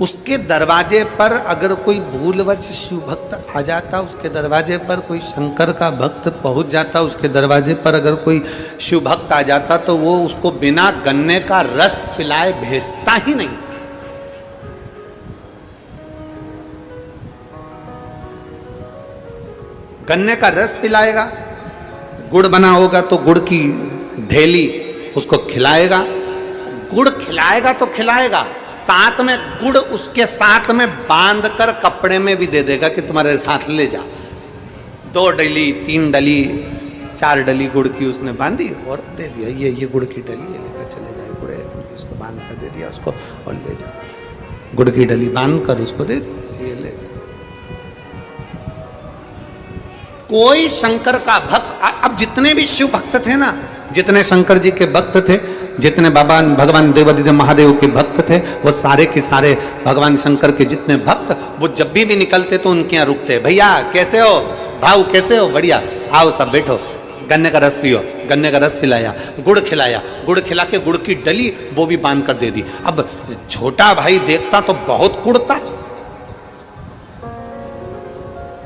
[SPEAKER 1] उसके दरवाजे पर अगर कोई भूलवश शिव भक्त आ जाता, उसके दरवाजे पर कोई शंकर का भक्त पहुंच जाता, उसके दरवाजे पर अगर कोई शिव भक्त आ जाता तो वो उसको बिना गन्ने का रस पिलाए भेजता ही नहीं। गन्ने का रस पिलाएगा, गुड़ बना होगा तो गुड़ की ढेली उसको खिलाएगा, गुड़ खिलाएगा तो खिलाएगा, साथ में गुड़ उसके साथ में बांध कर कपड़े में भी दे देगा कि तुम्हारे साथ ले जा। 2 डली, 3 डली, 4 डली गुड़ की उसने बांधी और दे दिया, ये गुड़ की डली, ये लेकर चले जाए, गुड़ इसको बांध कर दे दिया उसको और ले जा। गुड़ की डली बांध कर उसको दे दी, ये ले जा। कोई शंकर का भक्त, अब जितने भी शिव भक्त थे ना, जितने शंकर जी के भक्त थे, जितने भगवान देवादिदेव महादेव के भक्त थे, वो सारे के सारे भगवान शंकर के जितने भक्त, वो जब भी निकलते तो उनके यहाँ रुकते। भैया कैसे हो भाऊ, कैसे हो? बढ़िया, आओ सब बैठो, गन्ने का रस पियो। गन्ने का रस पिलाया, गुड़ खिलाया, गुड़ खिला के गुड़ की डली वो भी बांध कर दे दी। अब छोटा भाई देखता तो बहुत कुड़ता,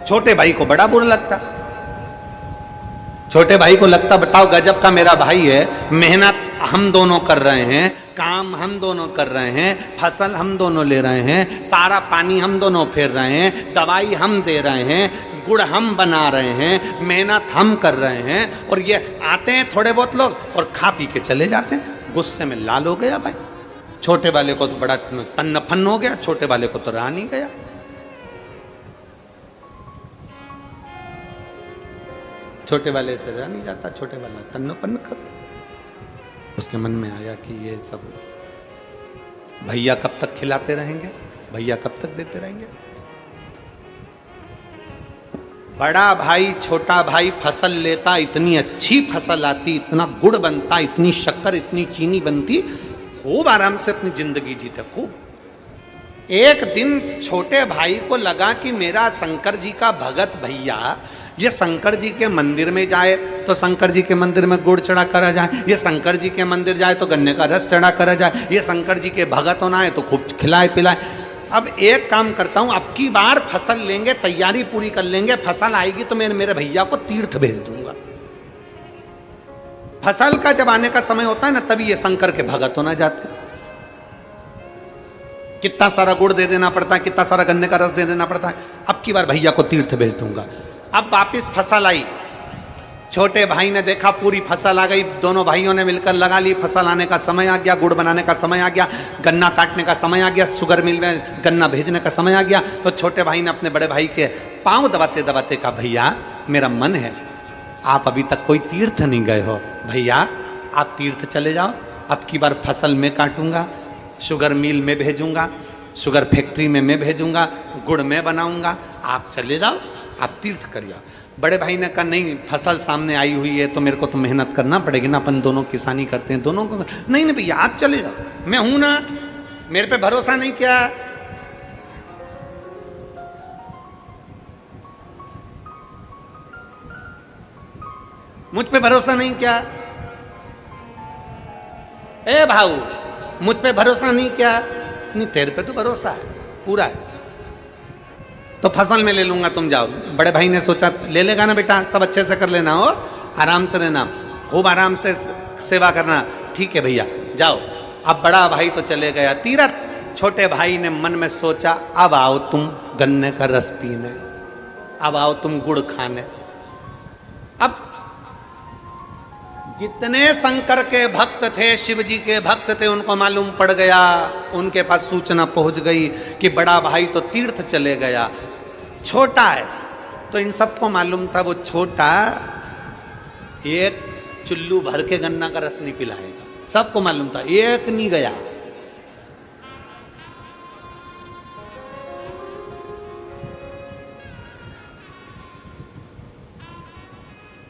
[SPEAKER 1] छोटे भाई को बड़ा बुरा लगता। छोटे भाई को लगता बताओ गजब का मेरा भाई है, मेहनत हम दोनों कर रहे हैं, काम हम दोनों कर रहे हैं, फसल हम दोनों ले रहे हैं, सारा पानी हम दोनों फेर रहे हैं, दवाई हम दे रहे हैं, गुड़ हम बना रहे हैं, मेहनत हम कर रहे हैं, और ये आते हैं थोड़े बहुत लोग और खा पी के चले जाते हैं। गुस्से में लाल हो गया भाई। छोटे वाले को तो बड़ा तन्न फन्न हो गया, छोटे वाले को तो रहा नहीं गया। छोटे वाले से रह नहीं जाता, छोटे वाला तन्नोपन्न करता। उसके मन में आया कि ये सब भैया कब तक खिलाते रहेंगे, भैया कब तक देते रहेंगे। बड़ा भाई छोटा भाई फसल लेता, इतनी अच्छी फसल आती, इतना गुड़ बनता, इतनी शक्कर इतनी चीनी बनती, खूब आराम से अपनी जिंदगी जीते खूब। एक दिन छोटे भाई को लगा कि मेरा शंकर जी का भगत भैया ये शंकर जी के मंदिर में जाए तो शंकर जी के मंदिर में गुड़ चढ़ा करा जाए, ये शंकर जी के मंदिर जाए तो गन्ने का रस चढ़ा करा जाए, ये शंकर जी के भगत होना है तो खूब खिलाए पिलाए। अब एक काम करता हूं, अब की बार फसल लेंगे, तैयारी पूरी कर लेंगे, फसल आएगी तो मैं मेरे भैया को तीर्थ भेज दूंगा। फसल का जब आने का समय होता है ना, तभी ये शंकर के भगत होना जाते हैं। कितना सारा गुड़ दे देना पड़ता है, कितना सारा गन्ने का रस दे देना पड़ता है। अब की बार भैया को तीर्थ भेज दूंगा। अब वापिस फसल आई, छोटे भाई ने देखा पूरी फसल आ गई, दोनों भाइयों ने मिलकर लगा ली, फसल आने का समय आ गया, गुड़ बनाने का समय आ गया, गन्ना काटने का समय आ गया, शुगर मिल में गन्ना भेजने का समय आ गया। तो छोटे भाई ने अपने बड़े भाई के पांव दबाते दबाते कहा, भैया मेरा मन है, आप अभी तक कोई तीर्थ नहीं गए हो, भैया आप तीर्थ चले जाओ, अब की बार फसल में काटूंगा, शुगर मिल में भेजूंगा, शुगर फैक्ट्री में मैं भेजूंगा, गुड़ में बनाऊंगा, आप चले जाओ, आप तीर्थ करिए। बड़े भाई ने कहा नहीं, फसल सामने आई हुई है तो मेरे को तो मेहनत करना पड़ेगी ना, अपन दोनों किसानी करते हैं दोनों को। नहीं नहीं भैया आप चले जाओ, मैं हूं ना, मेरे पे भरोसा नहीं किया। मुझ पे भरोसा नहीं किया, ए भाऊ मुझ पे भरोसा नहीं किया। नहीं तेरे पे तो भरोसा है पूरा है, तो फसल में ले लूंगा, तुम जाओ। बड़े भाई ने सोचा ले लेगा ना बेटा, सब अच्छे से कर लेना, हो आराम से रहना, खूब आराम से सेवा करना, ठीक है भैया जाओ। अब बड़ा भाई तो चले गया तीर्थ, छोटे भाई ने मन में सोचा अब आओ तुम गन्ने का रस पीने, अब आओ तुम गुड़ खाने। अब जितने शंकर के भक्त थे, शिव जी के भक्त थे, उनको मालूम पड़ गया, उनके पास सूचना पहुंच गई कि बड़ा भाई तो तीर्थ चले गया, छोटा है। तो इन सबको मालूम था वो छोटा एक चुल्लू भर के गन्ना का रस नहीं पिलाएगा, सबको मालूम था, एक नहीं गया।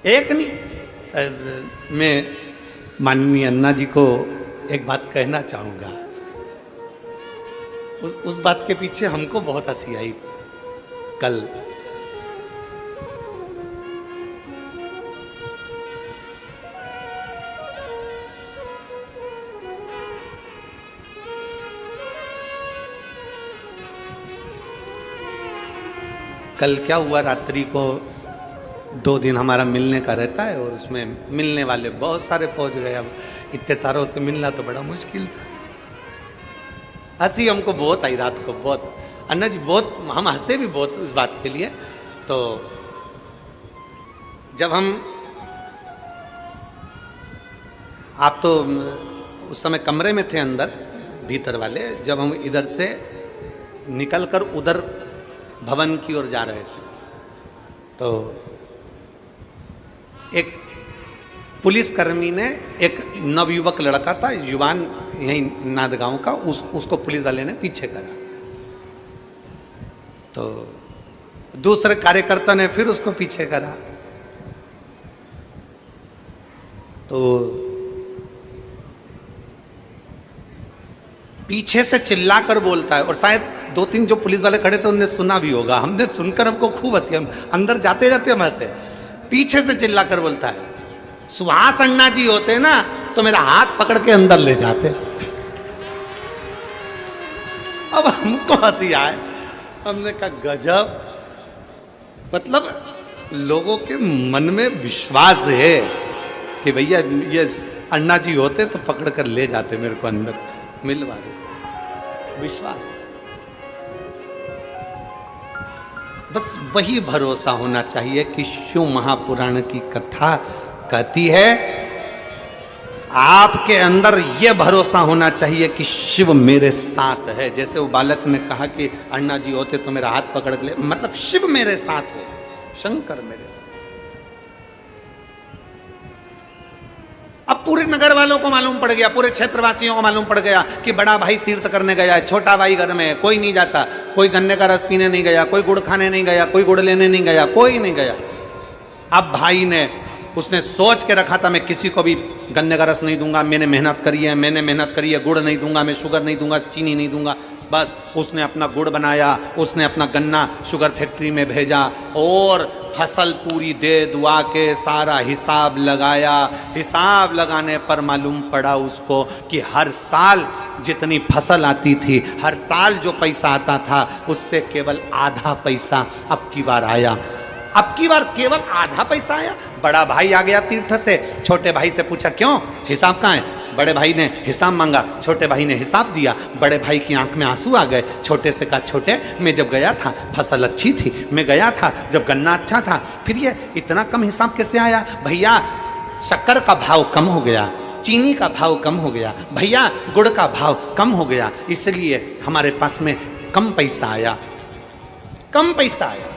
[SPEAKER 1] एक नहीं। मैं माननीय अन्ना जी को एक बात कहना चाहूंगा, उस बात के पीछे हमको बहुत हंसी आई। कल क्या हुआ, रात्रि को 2 दिन हमारा मिलने का रहता है और उसमें मिलने वाले बहुत सारे पहुंच गए। अब इतने सारों से मिलना तो बड़ा मुश्किल था। हंसी हमको बहुत आई रात को, बहुत अन्ना जी, बहुत हम हंसे भी बहुत उस बात के लिए। तो जब हम, आप तो उस समय कमरे में थे अंदर भीतर वाले, जब हम इधर से निकलकर उधर भवन की ओर जा रहे थे तो एक पुलिसकर्मी ने, एक नवयुवक लड़का था, युवान यहीं नादगांव का, उसको पुलिस वाले ने पीछे करा। तो दूसरे कार्यकर्ता ने फिर उसको पीछे करा। तो पीछे से चिल्लाकर बोलता है, और शायद 2-3 जो पुलिस वाले खड़े थे उनने सुना भी होगा, हमने सुनकर हमको खूब हंसी, हम अंदर जाते जाते हम हंसे। पीछे से चिल्लाकर बोलता है, सुभाष अन्ना जी होते ना तो मेरा हाथ पकड़ के अंदर ले जाते। अब हमको हंसी आए, हमने कहा गजब, मतलब लोगों के मन में विश्वास है कि भैया ये अन्ना जी होते तो पकड़ कर ले जाते, मेरे को अंदर मिलवा देते, विश्वास। बस वही भरोसा होना चाहिए कि शिव महापुराण की कथा कहती है, आपके अंदर यह भरोसा होना चाहिए कि शिव मेरे साथ है। जैसे वो बालक ने कहा कि अन्ना जी होते तो मेरा हाथ पकड़ ले, मतलब शिव मेरे साथ है, शंकर मेरे साथ। अब पूरे नगर वालों को मालूम पड़ गया, पूरे क्षेत्रवासियों को मालूम पड़ गया कि बड़ा भाई तीर्थ करने गया है, छोटा भाई घर में है, कोई नहीं जाता, कोई गन्ने का रस पीने नहीं गया, कोई गुड़ खाने नहीं गया, कोई गुड़ लेने नहीं गया, कोई नहीं गया। अब भाई ने, उसने सोच के रखा था मैं किसी को भी गन्ने का रस नहीं दूंगा, मैंने मेहनत करी है, गुड़ नहीं दूंगा, मैं शुगर नहीं दूंगा, चीनी नहीं दूंगा। बस उसने अपना गुड़ बनाया, उसने अपना गन्ना शुगर फैक्ट्री में भेजा और फसल पूरी दे दुआ के सारा हिसाब लगाया। हिसाब लगाने पर मालूम पड़ा उसको कि हर साल जितनी फसल आती थी, हर साल जो पैसा आता था उससे केवल आधा पैसा अब की बार आया। अब की बार केवल आधा पैसा आया। बड़ा भाई आ गया तीर्थ से, छोटे भाई से पूछा क्यों, हिसाब कहाँ है? बड़े भाई ने हिसाब मांगा, छोटे भाई ने हिसाब दिया। बड़े भाई की आंख में आंसू आ गए। छोटे से कहा छोटे, मैं जब गया था फसल अच्छी थी, मैं गया था जब गन्ना अच्छा था, फिर ये इतना कम हिसाब कैसे आया? भैया शक्कर का भाव कम हो गया, चीनी का भाव कम हो गया, भैया गुड़ का भाव कम हो गया, इसलिए हमारे पास में कम पैसा आया, कम पैसा आया।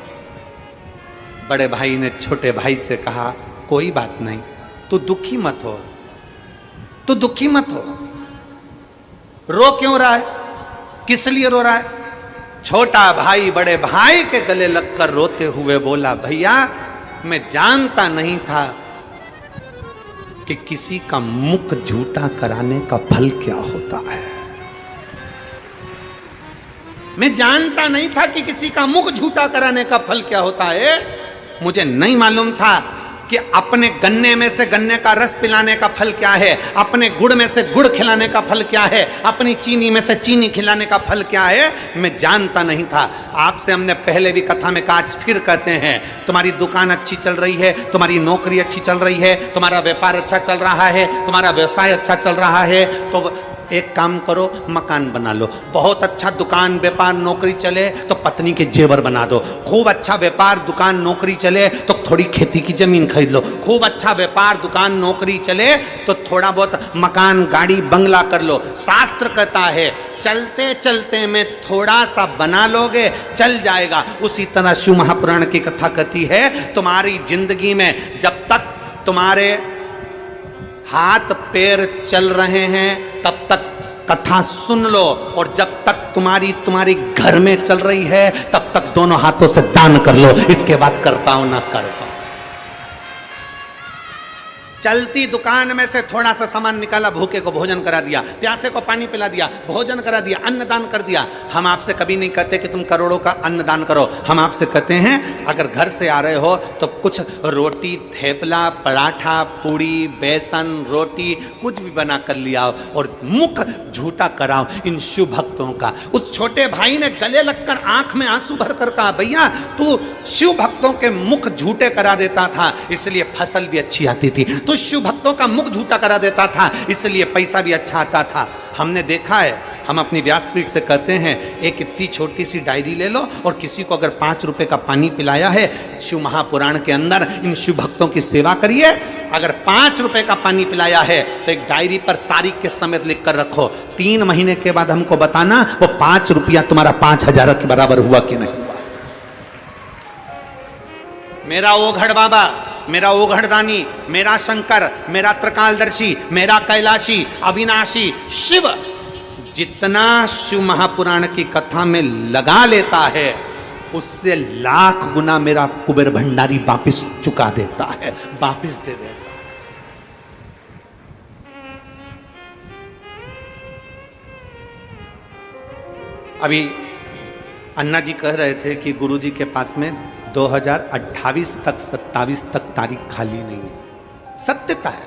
[SPEAKER 1] बड़े भाई ने छोटे भाई से कहा कोई बात नहीं, तू दुखी मत हो, तू दुखी मत हो। रो क्यों रहा है, किस लिए रो रहा है? छोटा भाई बड़े भाई के गले लगकर रोते हुए बोला भैया मैं जानता नहीं था कि किसी का मुख झूठा कराने का फल क्या होता है। मैं जानता नहीं था कि किसी का मुख झूठा कराने का फल क्या होता है। मुझे नहीं मालूम था कि अपने गन्ने में से गन्ने का रस पिलाने का फल क्या है, अपने गुड़ में से गुड़ खिलाने का फल क्या है, अपनी चीनी में से चीनी खिलाने का फल क्या है, मैं जानता नहीं था। आपसे हमने पहले भी कथा में कहा, आज फिर कहते हैं, तुम्हारी दुकान अच्छी चल रही है, तुम्हारी नौकरी अच्छी चल रही है, तुम्हारा व्यापार अच्छा चल रहा है, तुम्हारा व्यवसाय अच्छा चल रहा है, तो एक काम करो मकान बना लो। बहुत अच्छा दुकान व्यापार नौकरी चले तो पत्नी के जेवर बना दो। खूब अच्छा व्यापार दुकान नौकरी चले तो थोड़ी खेती की जमीन खरीद लो। खूब अच्छा व्यापार दुकान नौकरी चले तो थोड़ा बहुत मकान गाड़ी बंगला कर लो। शास्त्र कहता है चलते चलते में थोड़ा सा बना लोगे चल जाएगा। उसी तरह शिव महापुराण की कथा कहती है तुम्हारी जिंदगी में जब तक तुम्हारे हाथ पैर चल रहे हैं तब तक कथा सुन लो, और जब तक तुम्हारी घर में चल रही है तब तक दोनों हाथों से दान कर लो। इसके बाद कर पाओ ना कर पाओ। चलती दुकान में से थोड़ा सा सामान निकाला, भूखे को भोजन करा दिया, प्यासे को पानी पिला दिया, भोजन करा दिया, अन्नदान कर दिया। हम आपसे कभी नहीं कहते कि तुम करोड़ों का अन्नदान करो। हम आपसे कहते हैं अगर घर से आ रहे हो तो कुछ रोटी, थेपला, पराठा, पूड़ी, बेसन, रोटी कुछ भी बना कर लिया और मुख झूठा कराओ इन शिव भक्तों का। उस छोटे भाई ने गले लगकर आंख में आंसू भर कर कहा भैया तू शिव भक्तों के मुख झूठे करा देता था इसलिए फसल भी अच्छी आती थी, तो शिव भक्तों का मुख झूठा करा देता था इसलिए पैसा भी अच्छा आता था। हमने देखा है, हम अपनी व्यासपीठ से कहते हैं एक इतनी छोटी सी डायरी ले लो और किसी को अगर 5 रुपए का पानी पिलाया है शिव महापुराण के अंदर इन शिव भक्तों की सेवा करिए। अगर 5 रुपए का पानी पिलाया है तो एक डायरी पर तारीख के समेत लिख कर रखो। 3 महीने के बाद हमको बताना वो 5 रुपया तुम्हारा 5000 के बराबर हुआ कि नहीं हुआ। मेरा ओघड़ बाबा, मेरा ओघड़दानी, मेरा शंकर, मेरा त्रिकालदर्शी, मेरा कैलाशी, अविनाशी शिव जितना शिव महापुराण की कथा में लगा लेता है उससे लाख गुना मेरा कुबेर भंडारी वापिस चुका देता है, वापिस दे देता है। अभी अन्ना जी कह रहे थे कि गुरुजी के पास में 2028 तक 27 तक तारीख खाली नहीं है। सत्यता है,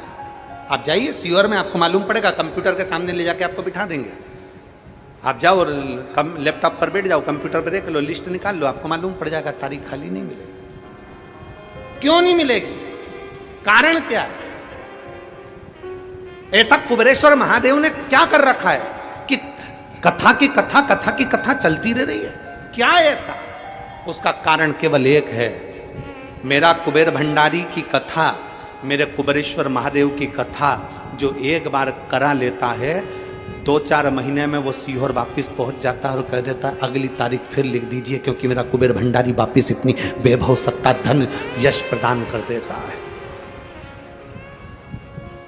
[SPEAKER 1] आप जाइए सीओर में आपको मालूम पड़ेगा, कंप्यूटर के सामने ले जाके आपको बिठा देंगे। आप जाओ और लैपटॉप पर बैठ जाओ, कंप्यूटर पर देख लो, लिस्ट निकाल लो, आपको मालूम पड़ जाएगा तारीख खाली नहीं मिलेगी। क्यों नहीं मिलेगी? कारण क्या है? ऐसा कुबेरेश्वर महादेव ने क्या कर रखा है कि कथा की कथा चलती रह रही है? क्या है ऐसा? उसका कारण केवल एक है, मेरा कुबेर भंडारी की कथा, मेरे कुबेरेश्वर महादेव की कथा जो एक बार करा लेता है 2-4 महीने में वो सीहोर वापिस पहुंच जाता है और कह देता है अगली तारीख फिर लिख दीजिए क्योंकि मेरा कुबेर भंडारी वापिस इतनी वैभव सत्ता धन यश प्रदान कर देता है।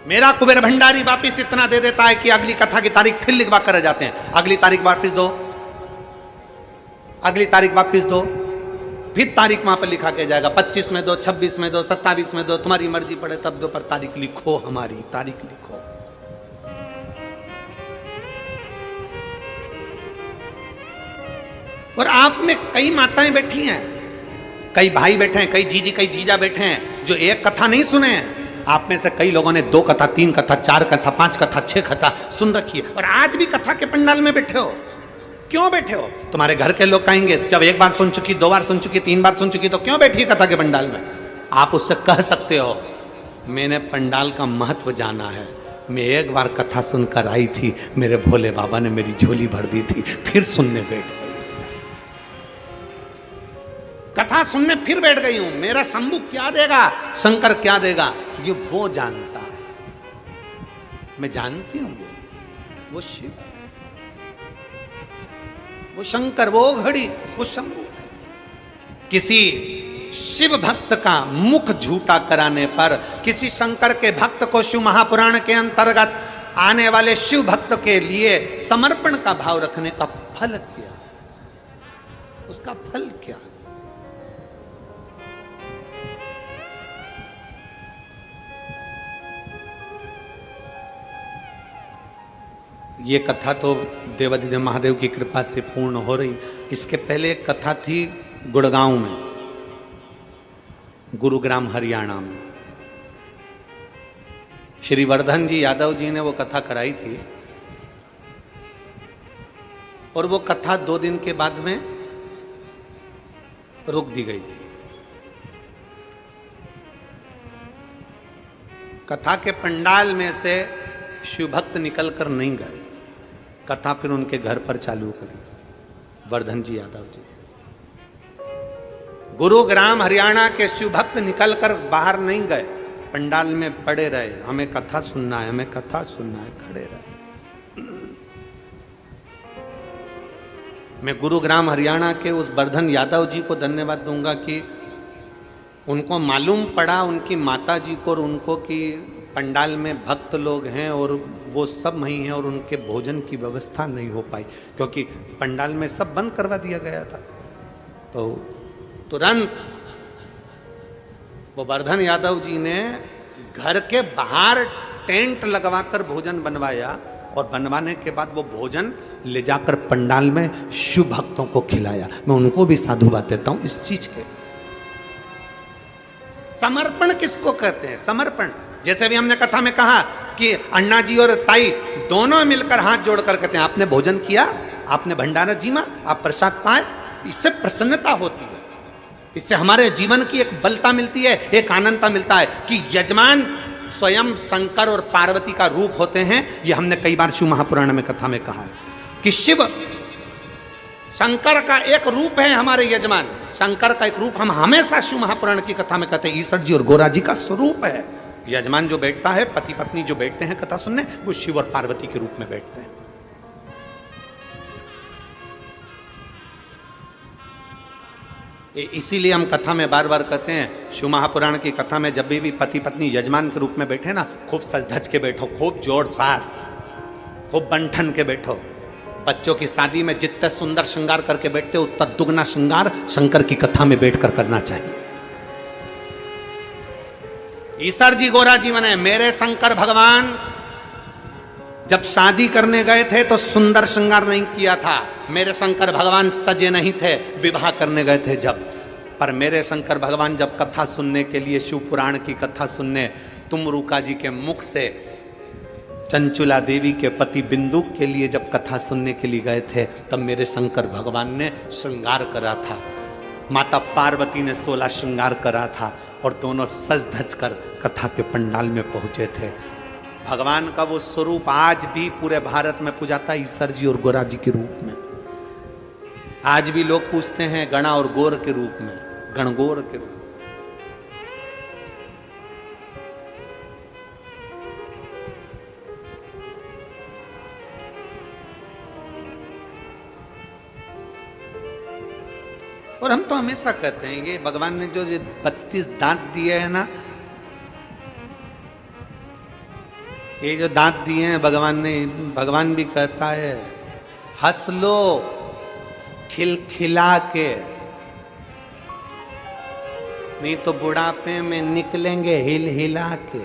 [SPEAKER 1] मेरा कुबेर भंडारी वापिस इतना दे देता है कि अगली कथा की तारीख फिर लिखवा कर जाते हैं, अगली तारीख वापिस दो, अगली तारीख वापिस दो, फिर तारीख वहां पर लिखा के जाएगा 25 में दो, 26 में दो, 27 में दो, तुम्हारी मर्जी पड़े तब दो, पर तारीख लिखो, हमारी तारीख लिखो। और आप में कई माताएं बैठी हैं, कई भाई बैठे हैं, कई जीजी कई जीजा बैठे हैं जो एक कथा नहीं सुने हैं। आप में से कई लोगों ने 2 कथा, 3 कथा, 4 कथा, 5 कथा, 6 कथा सुन रखी है, और आज भी कथा के पंडाल में बैठे हो। क्यों बैठे हो? तुम्हारे घर के लोग कहेंगे जब 1 बार सुन चुकी, 2 बार सुन चुकी, 3 बार सुन चुकी, तो क्यों बैठी है कथा के पंडाल में? आप उससे कह सकते हो मैंने पंडाल का महत्व जाना है, मैं 1 बार कथा सुनकर आई थी, मेरे भोले बाबा ने मेरी झोली भर दी थी, फिर सुनने बैठ गई, कथा सुनने फिर बैठ गई हूं, मेरा शंभू क्या देगा, शंकर क्या देगा, ये वो जानता है, मैं जानती हूं वो शिव, वो शंकर, वो घड़ी, वो शंभू। किसी शिव भक्त का मुख झूठा कराने पर, किसी शंकर के भक्त को शिव महापुराण के अंतर्गत आने वाले शिव भक्त के लिए समर्पण का भाव रखने का फल क्या, उसका फल क्या? ये कथा तो देवाधिदेव महादेव की कृपा से पूर्ण हो रही। इसके पहले एक कथा थी गुड़गांव में, गुरुग्राम हरियाणा में। श्री वर्धन जी यादव जी ने वो कथा कराई थी, और वो कथा 2 दिन के बाद में रोक दी गई थी। कथा के पंडाल में से शिव भक्त निकल कर नहीं गए, कथा फिर उनके घर पर चालू करी वर्धन जी यादव जी। गुरुग्राम हरियाणा के शिव भक्त निकलकर बाहर नहीं गए, पंडाल में पड़े रहे, हमें कथा सुनना है, हमें कथा सुनना है, खड़े रहे। मैं गुरुग्राम हरियाणा के उस वर्धन यादव जी को धन्यवाद दूंगा कि उनको मालूम पड़ा उनकी माता जी को और उनको कि पंडाल में भक्त लोग हैं और वो सब नहीं है, और उनके भोजन की व्यवस्था नहीं हो पाई, क्योंकि पंडाल में सब बंद करवा दिया गया था। तो तुरंत वो वर्धन यादव जी ने घर के बाहर टेंट लगवाकर भोजन बनवाया, और बनवाने के बाद वो भोजन ले जाकर पंडाल में शिव भक्तों को खिलाया। मैं उनको भी साधुवाद देता हूं इस चीज के। समर्पण किसको कहते हैं? समर्पण, जैसे अभी हमने कथा में कहा कि अन्ना जी और ताई दोनों मिलकर हाथ जोड़कर कहते हैं आपने भोजन किया, आपने भंडारा जीमा, आप प्रसाद पाए, इससे प्रसन्नता होती है, इससे हमारे जीवन की एक बलता मिलती है, एक आनंदता मिलता है कि यजमान स्वयं शंकर और पार्वती का रूप होते हैं। ये हमने कई बार शिव महापुराण में कथा में कहा है कि शिव शंकर का एक रूप है, हमारे यजमान शंकर का एक रूप। हम हमेशा शिव महापुराण की कथा में कहते हैं ईश्वर जी और गोरा जी का स्वरूप है। यजमान जो बैठता है, पति पत्नी जो बैठते हैं कथा सुनने, वो शिव और पार्वती के रूप में बैठते हैं। इसीलिए हम कथा में बार बार कहते हैं, शिव महापुराण की कथा में जब भी पति पत्नी यजमान के रूप में बैठे ना, खूब सज धज के बैठो, खूब जोरदार, खूब बंठन के बैठो। बच्चों की शादी में जितना सुंदर श्रृंगार करके बैठते हो, उतना दुगना श्रृंगार शंकर की कथा में बैठकर करना चाहिए। ईश्वर जी गोरा जी मने, मेरे शंकर भगवान जब शादी करने गए थे तो सुंदर श्रृंगार नहीं किया था। मेरे शंकर भगवान सजे नहीं थे, विवाह करने गए थे जब। पर मेरे शंकर भगवान जब कथा सुनने के लिए, शिव पुराण की कथा सुनने तुमरुका जी के मुख से चंचुला देवी के पति बिंदु के लिए जब कथा सुनने के लिए गए थे, तब मेरे शंकर भगवान ने श्रृंगार करा था। माता पार्वती ने 16 श्रृंगार करा था, और दोनों सज धज कर कथा के पंडाल में पहुंचे थे। भगवान का वो स्वरूप आज भी पूरे भारत में पूजाता है, ईश्वर जी और गोरा जी के रूप में। आज भी लोग पूछते हैं गणा और गोर के रूप में, गणगोर के रूप में। और हम तो हमेशा कहते हैं ये भगवान ने जो 32 दांत दिए हैं ना, ये जो दांत दिए हैं भगवान ने, भगवान भी कहता है हंस लो खिलखिला के, नहीं तो बुढ़ापे में निकलेंगे हिल हिला के।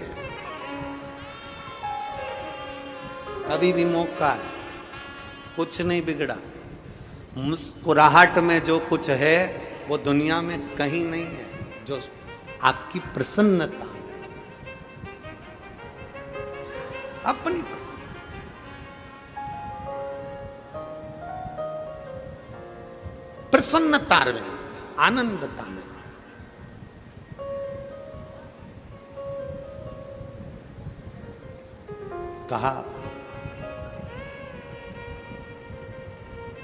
[SPEAKER 1] अभी भी मौका है, कुछ नहीं बिगड़ा। मुस्कुराहट में जो कुछ है वो दुनिया में कहीं नहीं है, जो आपकी प्रसन्नता, अपनी प्रसन्नता, प्रसन्नता में, आनंदता में। कहा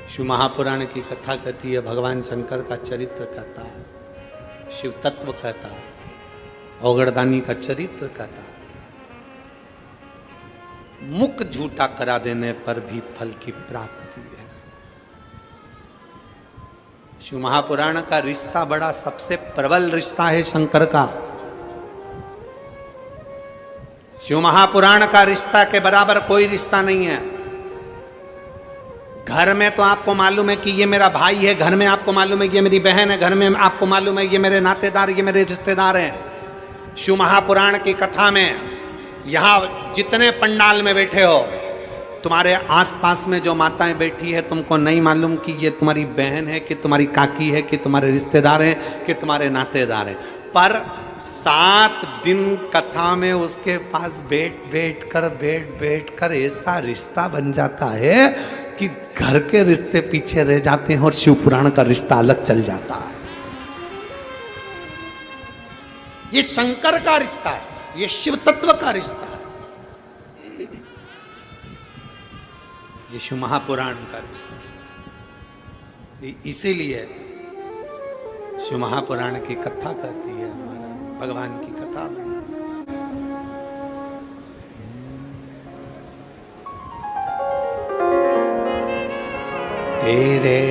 [SPEAKER 1] शिव महापुराण की कथा कहती है, भगवान शंकर का चरित्र कहता है, शिव तत्व कहता है, औगड़दानी का चरित्र कहता है। मुख झूठा करा देने पर भी फल की प्राप्ति है। शिव महापुराण का रिश्ता बड़ा सबसे प्रबल रिश्ता है शंकर का। शिव महापुराण का रिश्ता के बराबर कोई रिश्ता नहीं है। घर में तो आपको मालूम है कि ये मेरा भाई है, घर में आपको मालूम है कि ये मेरी बहन है, घर में आपको मालूम है ये मेरे नातेदार, ये मेरे रिश्तेदार हैं। शिव महापुराण की कथा में यहां जितने पंडाल में बैठे हो, तुम्हारे आसपास में जो माताएं बैठी है, तुमको नहीं मालूम कि ये तुम्हारी बहन है, कि तुम्हारी काकी है, कि तुम्हारे रिश्तेदार हैं, कि तुम्हारे नातेदार हैं। पर 7 दिन कथा में उसके पास बैठ कर ऐसा रिश्ता बन जाता है कि घर के रिश्ते पीछे रह जाते हैं और शिव पुराण का रिश्ता अलग चल जाता है। ये शंकर का रिश्ता है, ये शिव तत्व का रिश्ता है, ये शिव महापुराण का रिश्ता है। इसीलिए शिव महापुराण की कथा कहती है, हमारा भगवान की कथा में तेरे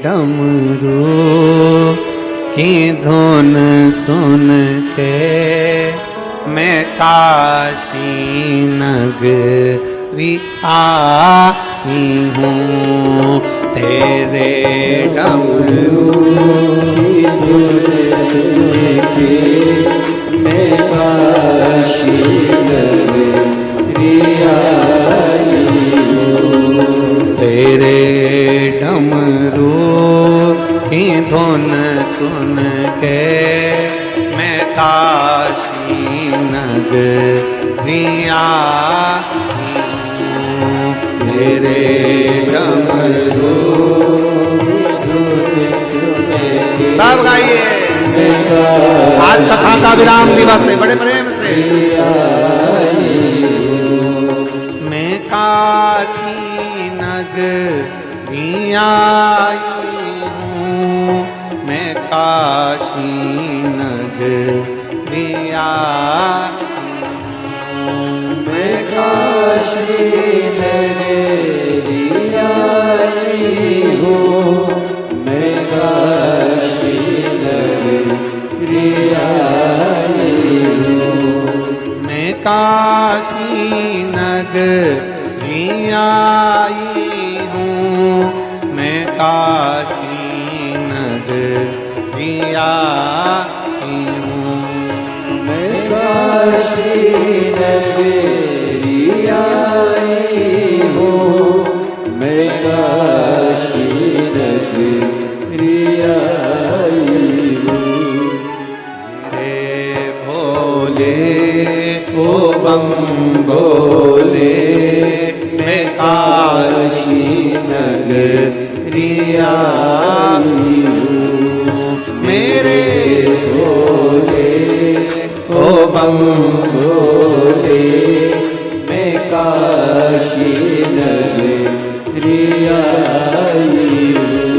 [SPEAKER 1] डमरू की धुन सुन के मैं काशी नगरी आई हूँ। तेरे डमरू
[SPEAKER 2] की धुन सुन के मैं काशी नगरी आई हूँ।
[SPEAKER 1] तेरे डमरू की धुन सुन के मैं काशी नगरी आई हूँ। तेरे डमरू सब गाइए। आज कथा का विराम दिवस है, बड़े प्रेम से। मैं काशी नगरी आई हूँ, मैं काशी नगरी आई हूँ।
[SPEAKER 2] मैं काशी नगरी आई हूँ, मैं काशी नगरी आई हूँ।
[SPEAKER 1] मैं काशी नगरी आई हूँ, मैं काशी नगरी आई हूँ।
[SPEAKER 2] मैं काशी नगरी आई हूँ, मैं काशी नगरी आई हूँ।
[SPEAKER 1] रे भोले ओ बम भोले, मैं काशी नगरी आई हूँ। मेरे
[SPEAKER 2] भोले
[SPEAKER 1] ओ बम
[SPEAKER 2] भोले, मैं काशी नगरी आई हूँ।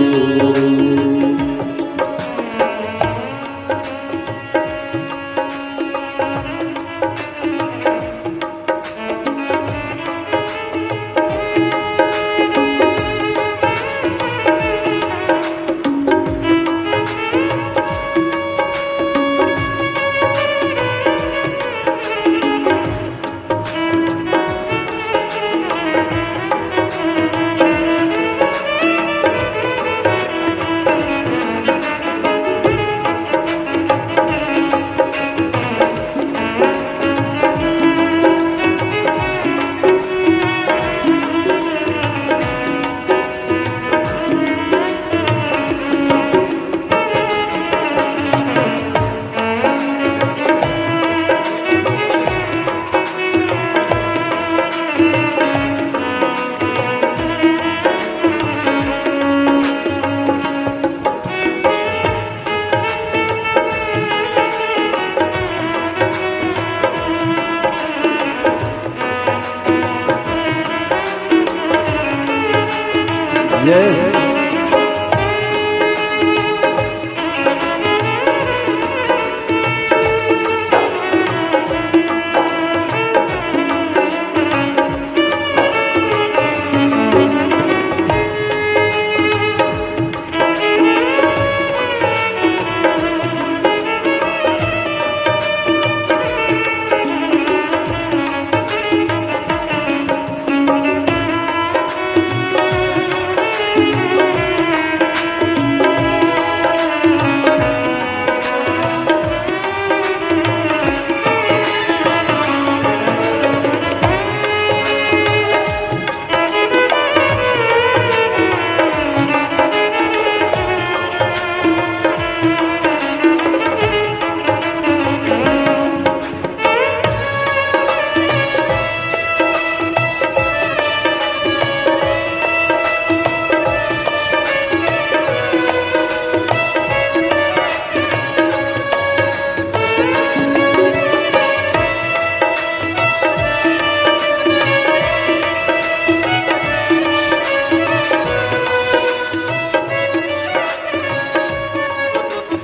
[SPEAKER 2] जय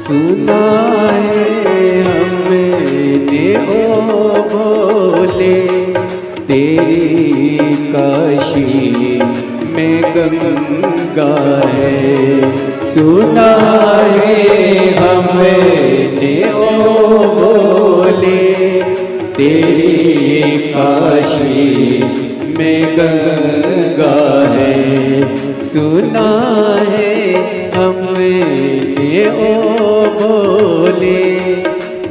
[SPEAKER 2] सुना है हमने ओ भोले तेरी काशी में गंगा है। सुना है हमने ओ भोले तेरी काशी में गंगा है। सुना है हमने ओ भोले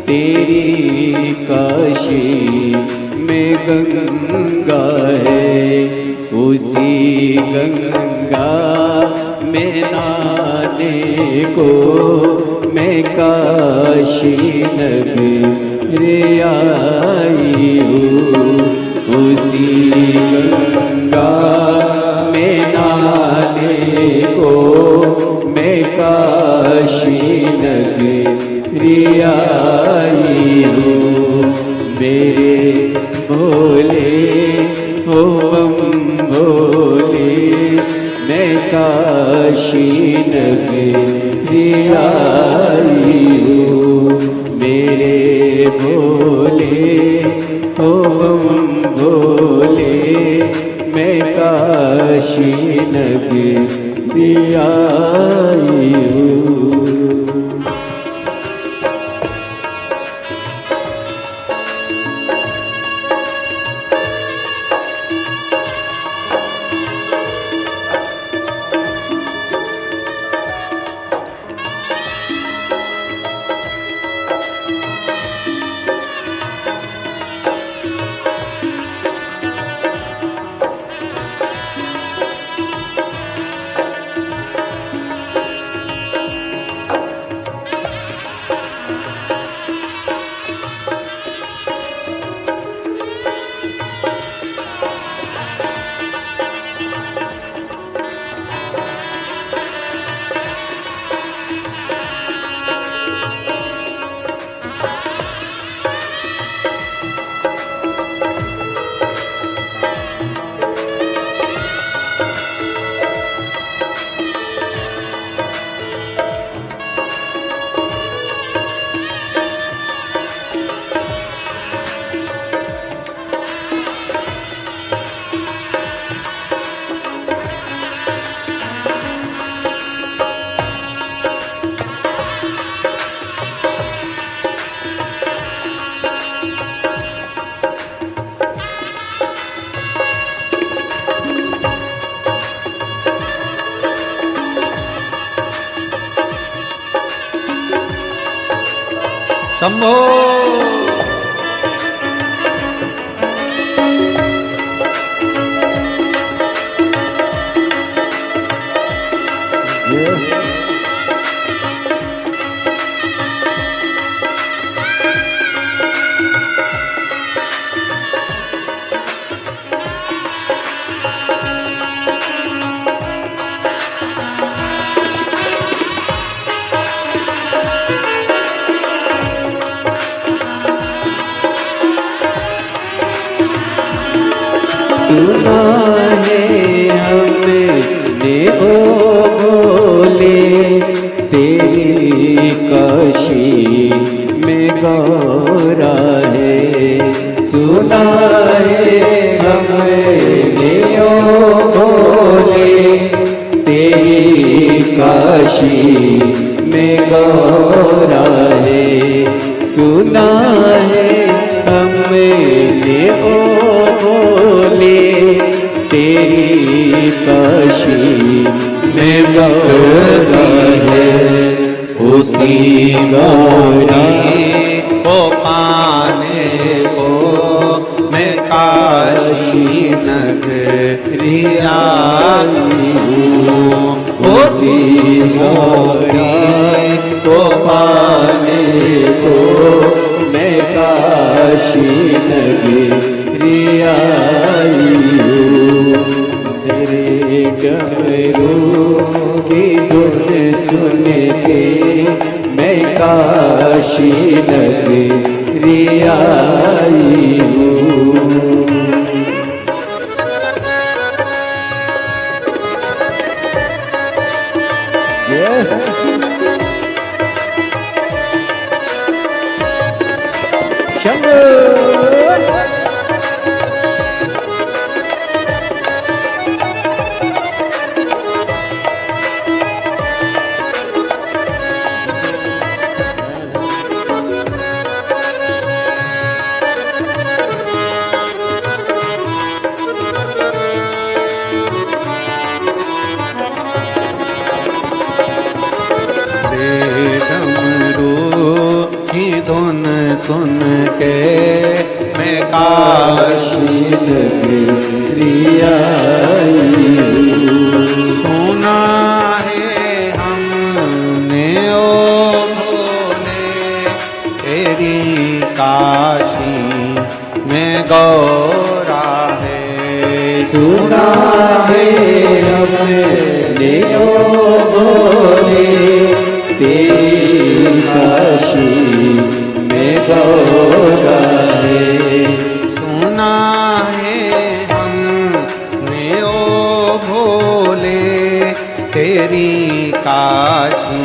[SPEAKER 2] तेरी काशी में गंगा है। उसी गंगा में नहाने को मैं काशी नगरी आई हूँ। उसी गंगा में नहाने को मैं काशी नगरी आई हूँ। मेरे भोले हो भोले मैं काशी नगरी आई हूँ। मेरे भोले हो भोले मैं काशी नगरी आई हूँ।
[SPEAKER 1] शंभो सुना है हमने ओ
[SPEAKER 2] में गौरा है। सुना है हमने ओ बोले तेरी काशी में गौरा है। उसी गौरा
[SPEAKER 1] को पाने को मैं काशी नगरी आई हूँ।
[SPEAKER 2] उसी गौरा को पाने को मैं काशी नगरी आई हूँ। तेरे डमरू की धुन सुन के मैं काशी नगरी आई हूँ।
[SPEAKER 1] धुन सुन के मैं काशी
[SPEAKER 2] नगरी आई हूँ।
[SPEAKER 1] सुना है हमने ओ भोले तेरी काशी में गौरा है।
[SPEAKER 2] सुना है हमने ओ भोले तेरी काशी में गौरा है।
[SPEAKER 1] सुना है हमने ओ भोले तेरी काशी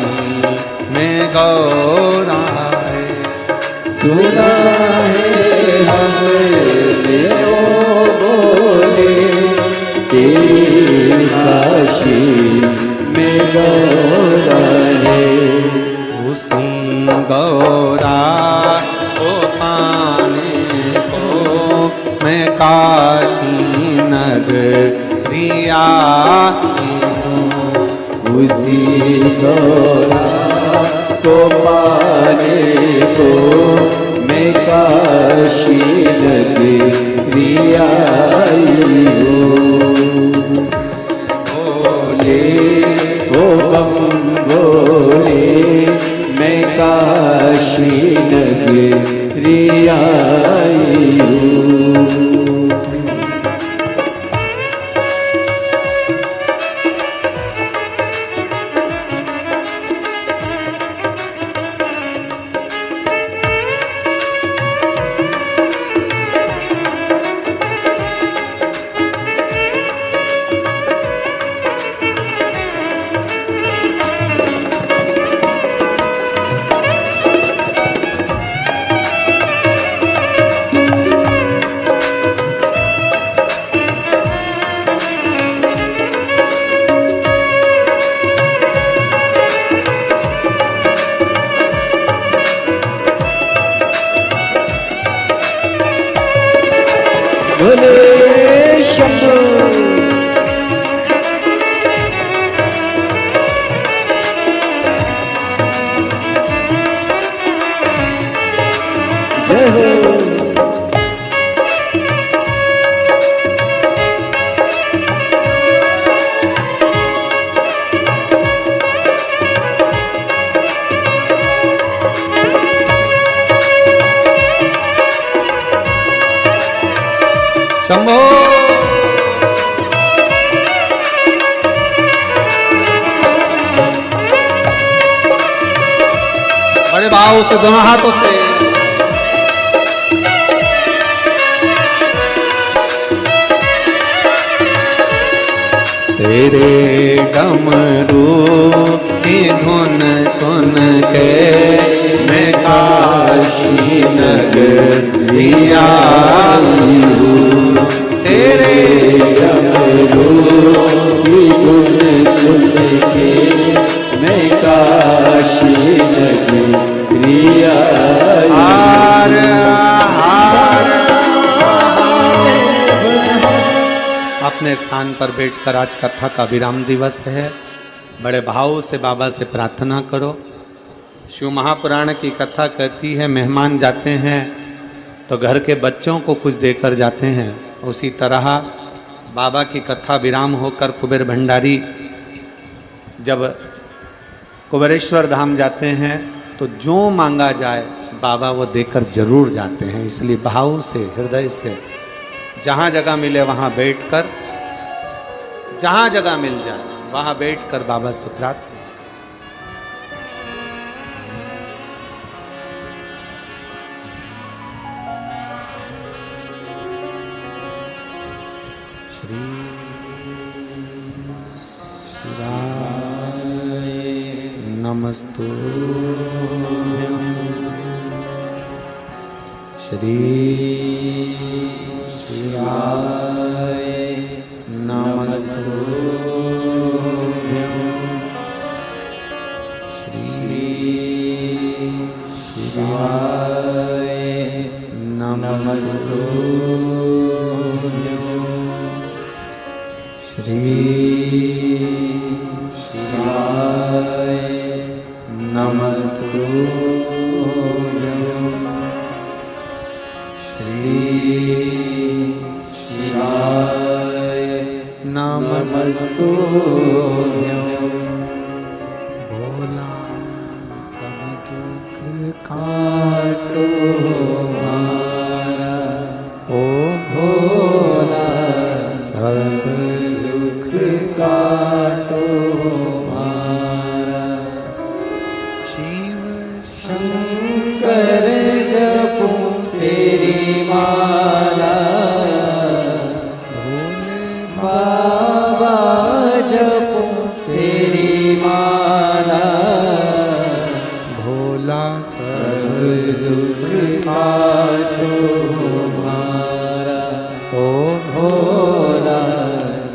[SPEAKER 1] में गौरा है।
[SPEAKER 2] सुना है हमने ओ भोले तेरी काशी में गौरा है।
[SPEAKER 1] उसी गौरा को पाने को मैं काशी नगरी आई हूँ।
[SPEAKER 2] उसी गौरा को पाने को मैं काशी नगरी आई हूँ। बोले ओ बम बोले मैं काशी नगरी आई हूँ। बोले शंभू जय हो।
[SPEAKER 1] शंभो बड़े भाव से दोनों हाथों से तेरे डमरू की धुन सुन के मैं काशी नगरी आई हूँ। तेरे
[SPEAKER 2] डमरू की धुन सुन के मैं
[SPEAKER 1] स्थान पर बैठकर आज कथा का विराम दिवस है। बड़े भाव से बाबा से प्रार्थना करो। शिव महापुराण की कथा कहती है मेहमान जाते हैं तो घर के बच्चों को कुछ देकर जाते हैं। उसी तरह बाबा की कथा विराम होकर कुबेर भंडारी जब कुबेरेश्वर धाम जाते हैं तो जो मांगा जाए बाबा वो देकर जरूर जाते हैं। इसलिए भाव से हृदय से जहाँ जगह मिले वहाँ बैठकर, जहाँ जगह मिल जाए वहाँ बैठकर बाबा से प्रार्थना। श्री शिवाय नमस्तुभ्यं। श्री शिवाय नमस्तुभ्यं। श्री शिवाय नमस्तुभ्यं। श्री शिवाय नमस्तुभ्यं। श्री शिवाय नमस्तुभ्यं। भोला सब दुख काटो हमारा, ओ भोला सब दुख काटो हमारा। शिव शंकर जपूं तेरी माला, भोले बाबा जपूं तेरी माला। भोला सब दुख काटो हमारा, ओ भोला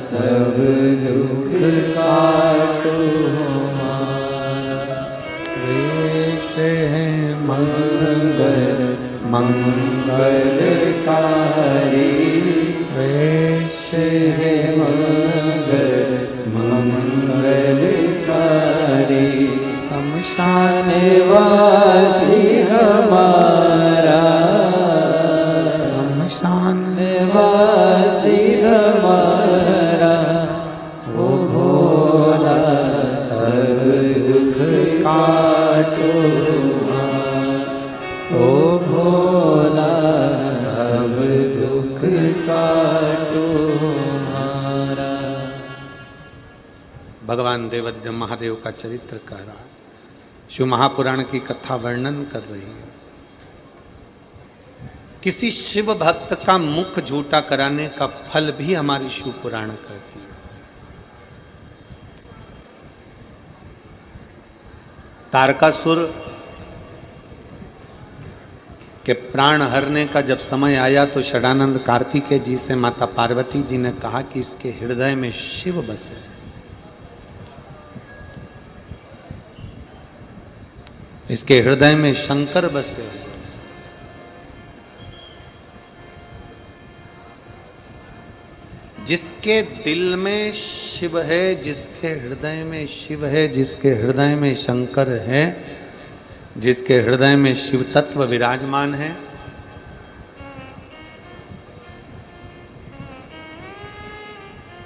[SPEAKER 1] सब दुख काटो हमारा। वेश है मंगल मंगलकारी, वेश है मंगल मंगलकारी। शमशान वासी हमारा, शमशान वासी हमारा। ओ भोला सब दुख काटो हमारा, ओ भोला सब दुख काटो हमारा। भगवान देवाधिदेव महादेव का चरित्र कह रहा है। शिव महापुराण की कथा वर्णन कर रही है। किसी शिव भक्त का मुख झूठा कराने का फल भी हमारी शिव पुराण कहती है। तारकासुर के प्राण हरने का जब समय आया तो षडानंद कार्तिकेय जी से माता पार्वती जी ने कहा कि इसके हृदय में शिव बसे। इसके हृदय में शंकर बसे। जिसके दिल में शिव है, जिसके हृदय में शिव है, जिसके हृदय में शंकर है, जिसके हृदय में शिव तत्व विराजमान है,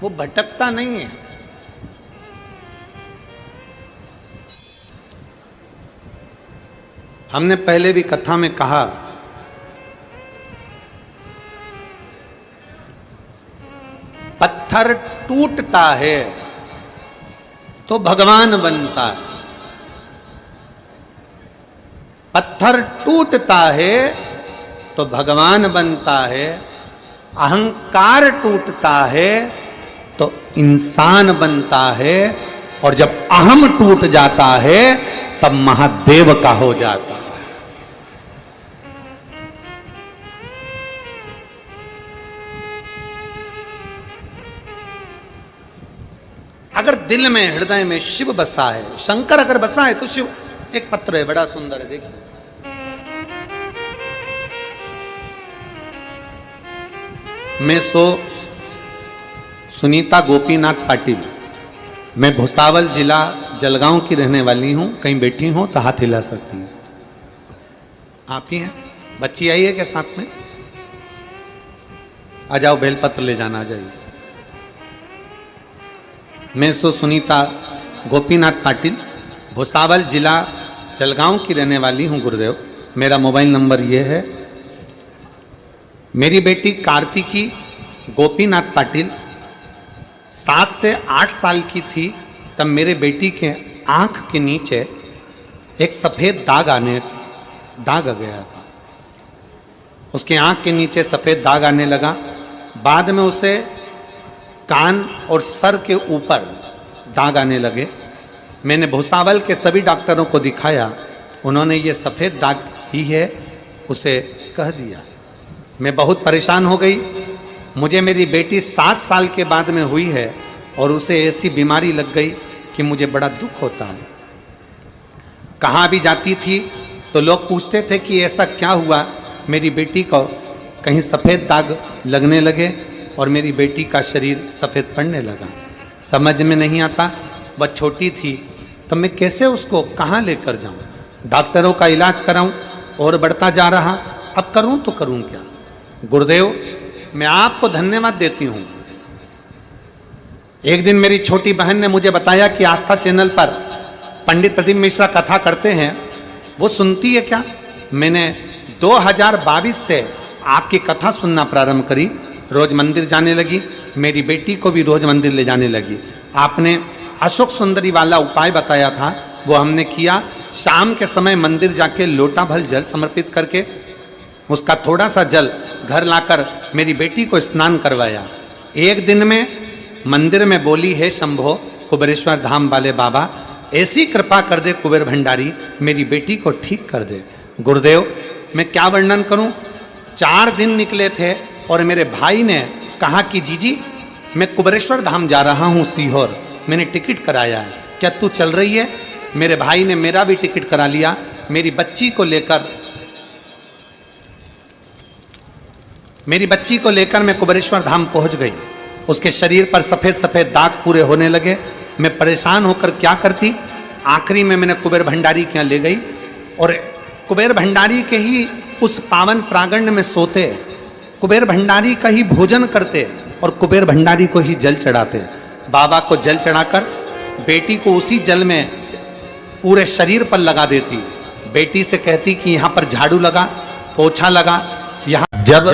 [SPEAKER 1] वो भटकता नहीं है। हमने पहले भी कथा में कहा पत्थर टूटता है तो भगवान बनता है। पत्थर टूटता है तो भगवान बनता है। अहंकार टूटता है तो इंसान बनता है। और जब अहम टूट जाता है तब महादेव का हो जाता है। अगर दिल में हृदय में शिव बसा है, शंकर अगर बसा है तो शिव। एक पत्र है बड़ा सुंदर है, देखिए। मैं सुनीता गोपीनाथ पाटिल। मैं भुसावल जिला जलगांव की रहने वाली हूँ। कहीं बैठी हो तो हाथ हिला सकती हैं। आप ही हैं? बच्ची आई है क्या साथ में? आ जाओ, बेलपत्र ले जाना चाहिए। मैं सुनीता गोपीनाथ पाटिल, भुसावल जिला जलगांव की रहने वाली हूँ गुरुदेव। मेरा मोबाइल नंबर ये है। मेरी बेटी कार्तिकी गोपीनाथ पाटिल 7 से 8 साल की थी तब मेरे बेटी के आंख के नीचे एक सफ़ेद दाग आ गया था। उसके आंख के नीचे सफ़ेद दाग आने लगा। बाद में उसे कान और सर के ऊपर दाग आने लगे। मैंने भुसावल के सभी डॉक्टरों को दिखाया, उन्होंने ये सफ़ेद दाग ही है उसे कह दिया। मैं बहुत परेशान हो गई। मुझे मेरी बेटी 7 साल के बाद में हुई है और उसे ऐसी बीमारी लग गई कि मुझे बड़ा दुख होता है। कहाँ भी जाती थी तो लोग पूछते थे कि ऐसा क्या हुआ। मेरी बेटी को कहीं सफ़ेद दाग लगने लगे और मेरी बेटी का शरीर सफ़ेद पड़ने लगा। समझ में नहीं आता, वह छोटी थी तो मैं कैसे उसको कहाँ लेकर जाऊँ, डॉक्टरों का इलाज कराऊँ और बढ़ता जा रहा। अब करूँ तो करूँ क्या। गुरुदेव, मैं आपको धन्यवाद देती हूँ। एक दिन मेरी छोटी बहन ने मुझे बताया कि आस्था चैनल पर पंडित प्रदीप मिश्रा कथा करते हैं, वो सुनती है क्या। मैंने 2022 से आपकी कथा सुनना प्रारंभ करी, रोज मंदिर जाने लगी। मेरी बेटी को भी रोज मंदिर ले जाने लगी। आपने अशोक सुंदरी वाला उपाय बताया था, वो हमने किया। शाम के समय मंदिर जाके लोटा भर जल समर्पित करके उसका थोड़ा सा जल घर लाकर मेरी बेटी को स्नान करवाया। एक दिन में मंदिर में बोली, है शंभो कुबेरेश्वर धाम वाले बाबा, ऐसी कृपा कर दे कुबेर भंडारी, मेरी बेटी को ठीक कर दे। गुरुदेव, मैं क्या वर्णन करूं। 4 दिन निकले थे और मेरे भाई ने कहा कि जीजी मैं कुबेरेश्वर धाम जा रहा हूं सीहोर, मैंने टिकट कराया है, क्या तू चल रही है। मेरे भाई ने मेरा भी टिकट करा लिया। मेरी बच्ची को लेकर मैं कुबेरेश्वर धाम पहुंच गई। उसके शरीर पर सफ़ेद सफ़ेद दाग पूरे होने लगे। मैं परेशान होकर क्या करती, आखिरी में मैंने कुबेर भंडारी के यहाँ ले गई और कुबेर भंडारी के ही उस पावन प्रांगण में सोते, कुबेर भंडारी का ही भोजन करते और कुबेर भंडारी को ही जल चढ़ाते। बाबा को जल चढ़ाकर बेटी को उसी जल में पूरे शरीर पर लगा देती। बेटी से कहती कि यहाँ पर झाड़ू लगा, पोछा लगा। यहाँ जब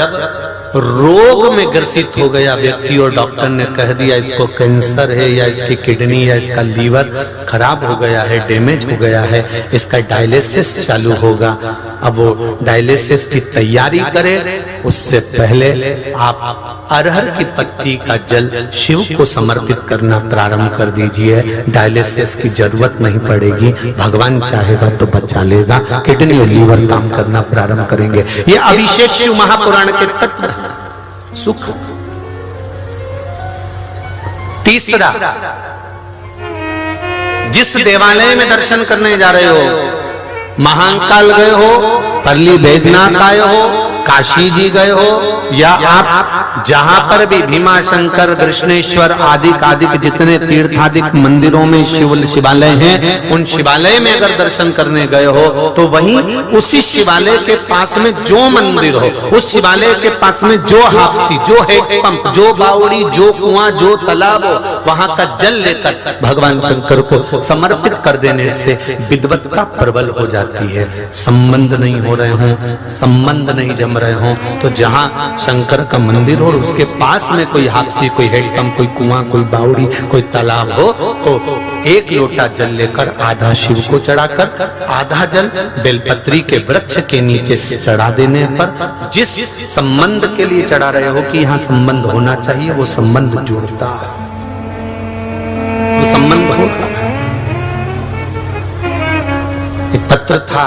[SPEAKER 1] रोग में ग्रसित हो गया व्यक्ति और डॉक्टर ने कह दिया इसको कैंसर है या इसकी किडनी या इसका लीवर खराब हो गया है, डैमेज हो गया है, इसका डायलिसिस चालू होगा। अब वो डायलिसिस की तैयारी करे उससे पहले आप अरहर की पत्ती का जल शिव को समर्पित करना प्रारंभ कर दीजिए। डायलिसिस की जरूरत नहीं पड़ेगी, भगवान चाहेगा तो बचा लेगा। किडनी और लीवर काम करना प्रारंभ करेंगे। ये अभिषेक शिव महापुराण के तत्व हैं। सुख। तीसरा, जिस देवालय में दर्शन करने जा रहे हो, महाकाल गए हो, परली बैद्यनाथ आए हो, काशी जी गए हो, या आप जहां पर भी भीमा शंकर कृष्णेश्वर आदि जितने तीर्थादिक मंदिरों में शिवालय हैं, उन शिवालय में अगर दर्शन करने गए हो तो वहीं उसी शिवालय के पास में जो मंदिर हो, उस शिवालय के पास में जो हापसी, जो हैंडपंप, जो बावड़ी, जो कुआं, जो तालाब हो, वहां का जल लेकर भगवान शंकर को समर्पित कर देने से विद्वत्ता प्रबल हो जाती है। संबंध नहीं हो रहे हों, संबंध नहीं जम रहे हों, तो जहां शंकर का मंदिर हो उसके पास में कोई हापसी, कोई हैंडपंप, कोई कुआं, कोई बावड़ी, कोई तालाब हो तो 1 लोटा जल लेकर आधा शिव को चढ़ाकर आधा जल बेलपत्री के वृक्ष के नीचे से चढ़ा देने पर जिस संबंध के लिए चढ़ा रहे हो कि यहाँ संबंध होना चाहिए, वो संबंध जुड़ता है, वो संबंध होता है। एक पत्र था,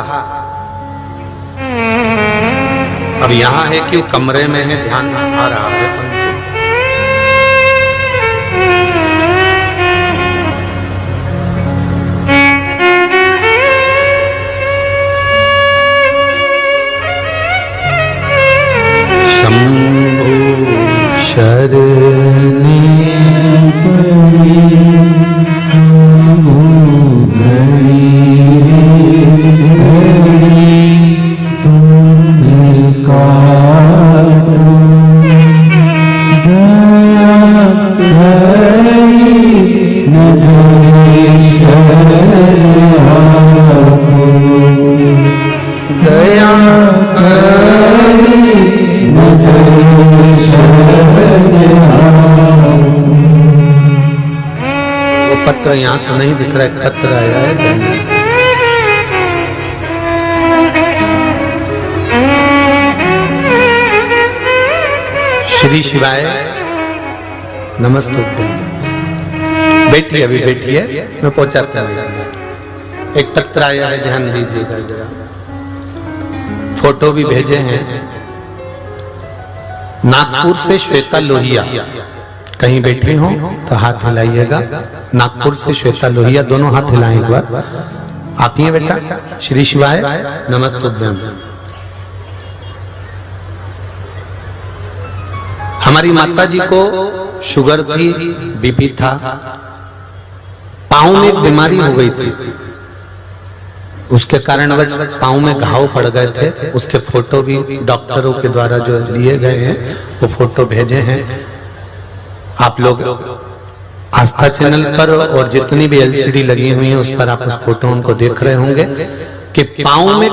[SPEAKER 1] अब यहां है कि वो कमरे में है, ध्यान आ रहा है, शंभु शरणी दया वो पत्र यहाँ तो नहीं दिख रहा है, पत्र आया है। श्री शिवाय नमस्ते। बैठिए, अभी बैठिए, मैं पहुंचाता हूं। एक पत्र आया है, ध्यान दीजिएगा जरा। फोटो भी भेजे हैं। नागपुर से श्वेता लोहिया, कहीं बैठे हो तो हाथ हिलाइएगा। नागपुर से श्वेता लोहिया, दोनों हाथ हिलाएं एक बार। आती है बेटा? श्री शिवाय नमस्ते। हमारी माता जी को शुगर थी, बीपी था, पांव में एक बीमारी हो गई थी, उसके कारणवश पांव में घाव पड़ गए थे। उसके फोटो भी डॉक्टरों के द्वारा जो लिए गए हैं, वो फोटो भेजे हैं। आप लोग आस्था चैनल पर और जितनी भी एलसीडी लगी हुई है उस पर आप उस फोटो उनको देख रहे होंगे कि पांव में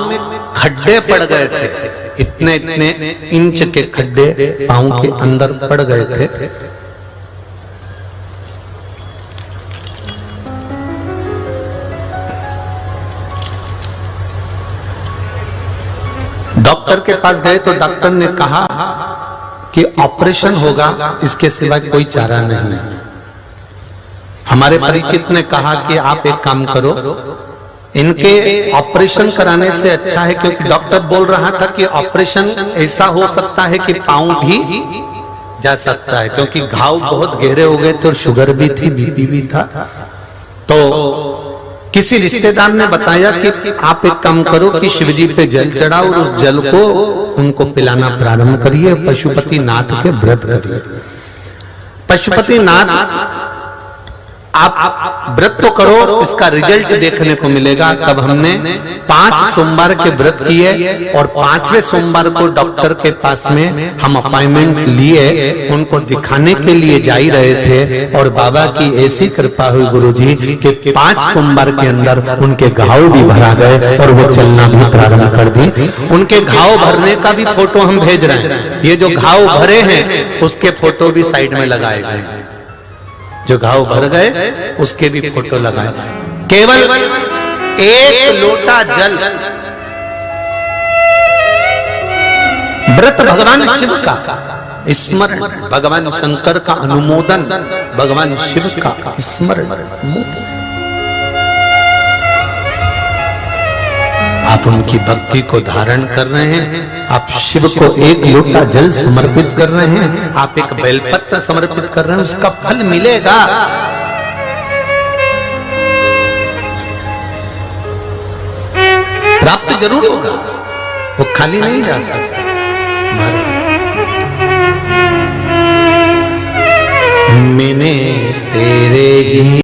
[SPEAKER 1] खड्डे पड़ गए थे, इतने इतने इंच के खड्डे पांव के अंदर पड़ गए थे। डॉक्टर के पास गए तो डॉक्टर ने कहा कि ऑपरेशन होगा, इसके सिवा कोई चारा नहीं है। हमारे परिचित ने कहा कि आप एक काम करो, इनके ऑपरेशन कराने से अच्छा है, क्योंकि डॉक्टर बोल रहा था कि ऑपरेशन ऐसा हो सकता है कि पांव भी जा सकता है, क्योंकि घाव बहुत गहरे हो गए थे और शुगर भी थी, बीपी भी था। तो किसी रिश्तेदार ने बताया कि आप एक काम करो कि शिवजी पे जल चढ़ाओ और उस जल को उनको पिलाना प्रारंभ करिए, पशुपति नाथ के व्रत करिए। पशुपति नाथ आप व्रत तो करो, इसका रिजल्ट देखने को मिलेगा। तब हमने 5 सोमवार के व्रत किए और 5वें सोमवार को डॉक्टर के पास में हम अपॉइंटमेंट लिए, उनको दिखाने के लिए जा ही रहे थे। और बाबा की ऐसी कृपा हुई गुरुजी कि 5 सोमवार के अंदर उनके घाव भी भरा गए और वो चलना भी प्रारंभ कर दी। उनके घाव भरने का भी फोटो हम भेज रहे हैं। ये जो घाव भरे हैं उसके फोटो भी साइड में लगाए गए, जो घाव भर गए उसके भी फोटो लगाए। केवल 1 लोटा जल, व्रत भगवान शिव का स्मरण, भगवान शंकर का अनुमोदन, भगवान शिव का स्मरण। आप उनकी भक्ति को धारण कर रहे हैं, आप शिव को 1 लोटा जल समर्पित कर रहे हैं, आप एक बेलपत्र समर्पित कर रहे हैं, उसका फल मिलेगा। प्राप्त जरूर होगा, वो खाली नहीं जा सकता। मैंने तेरे ही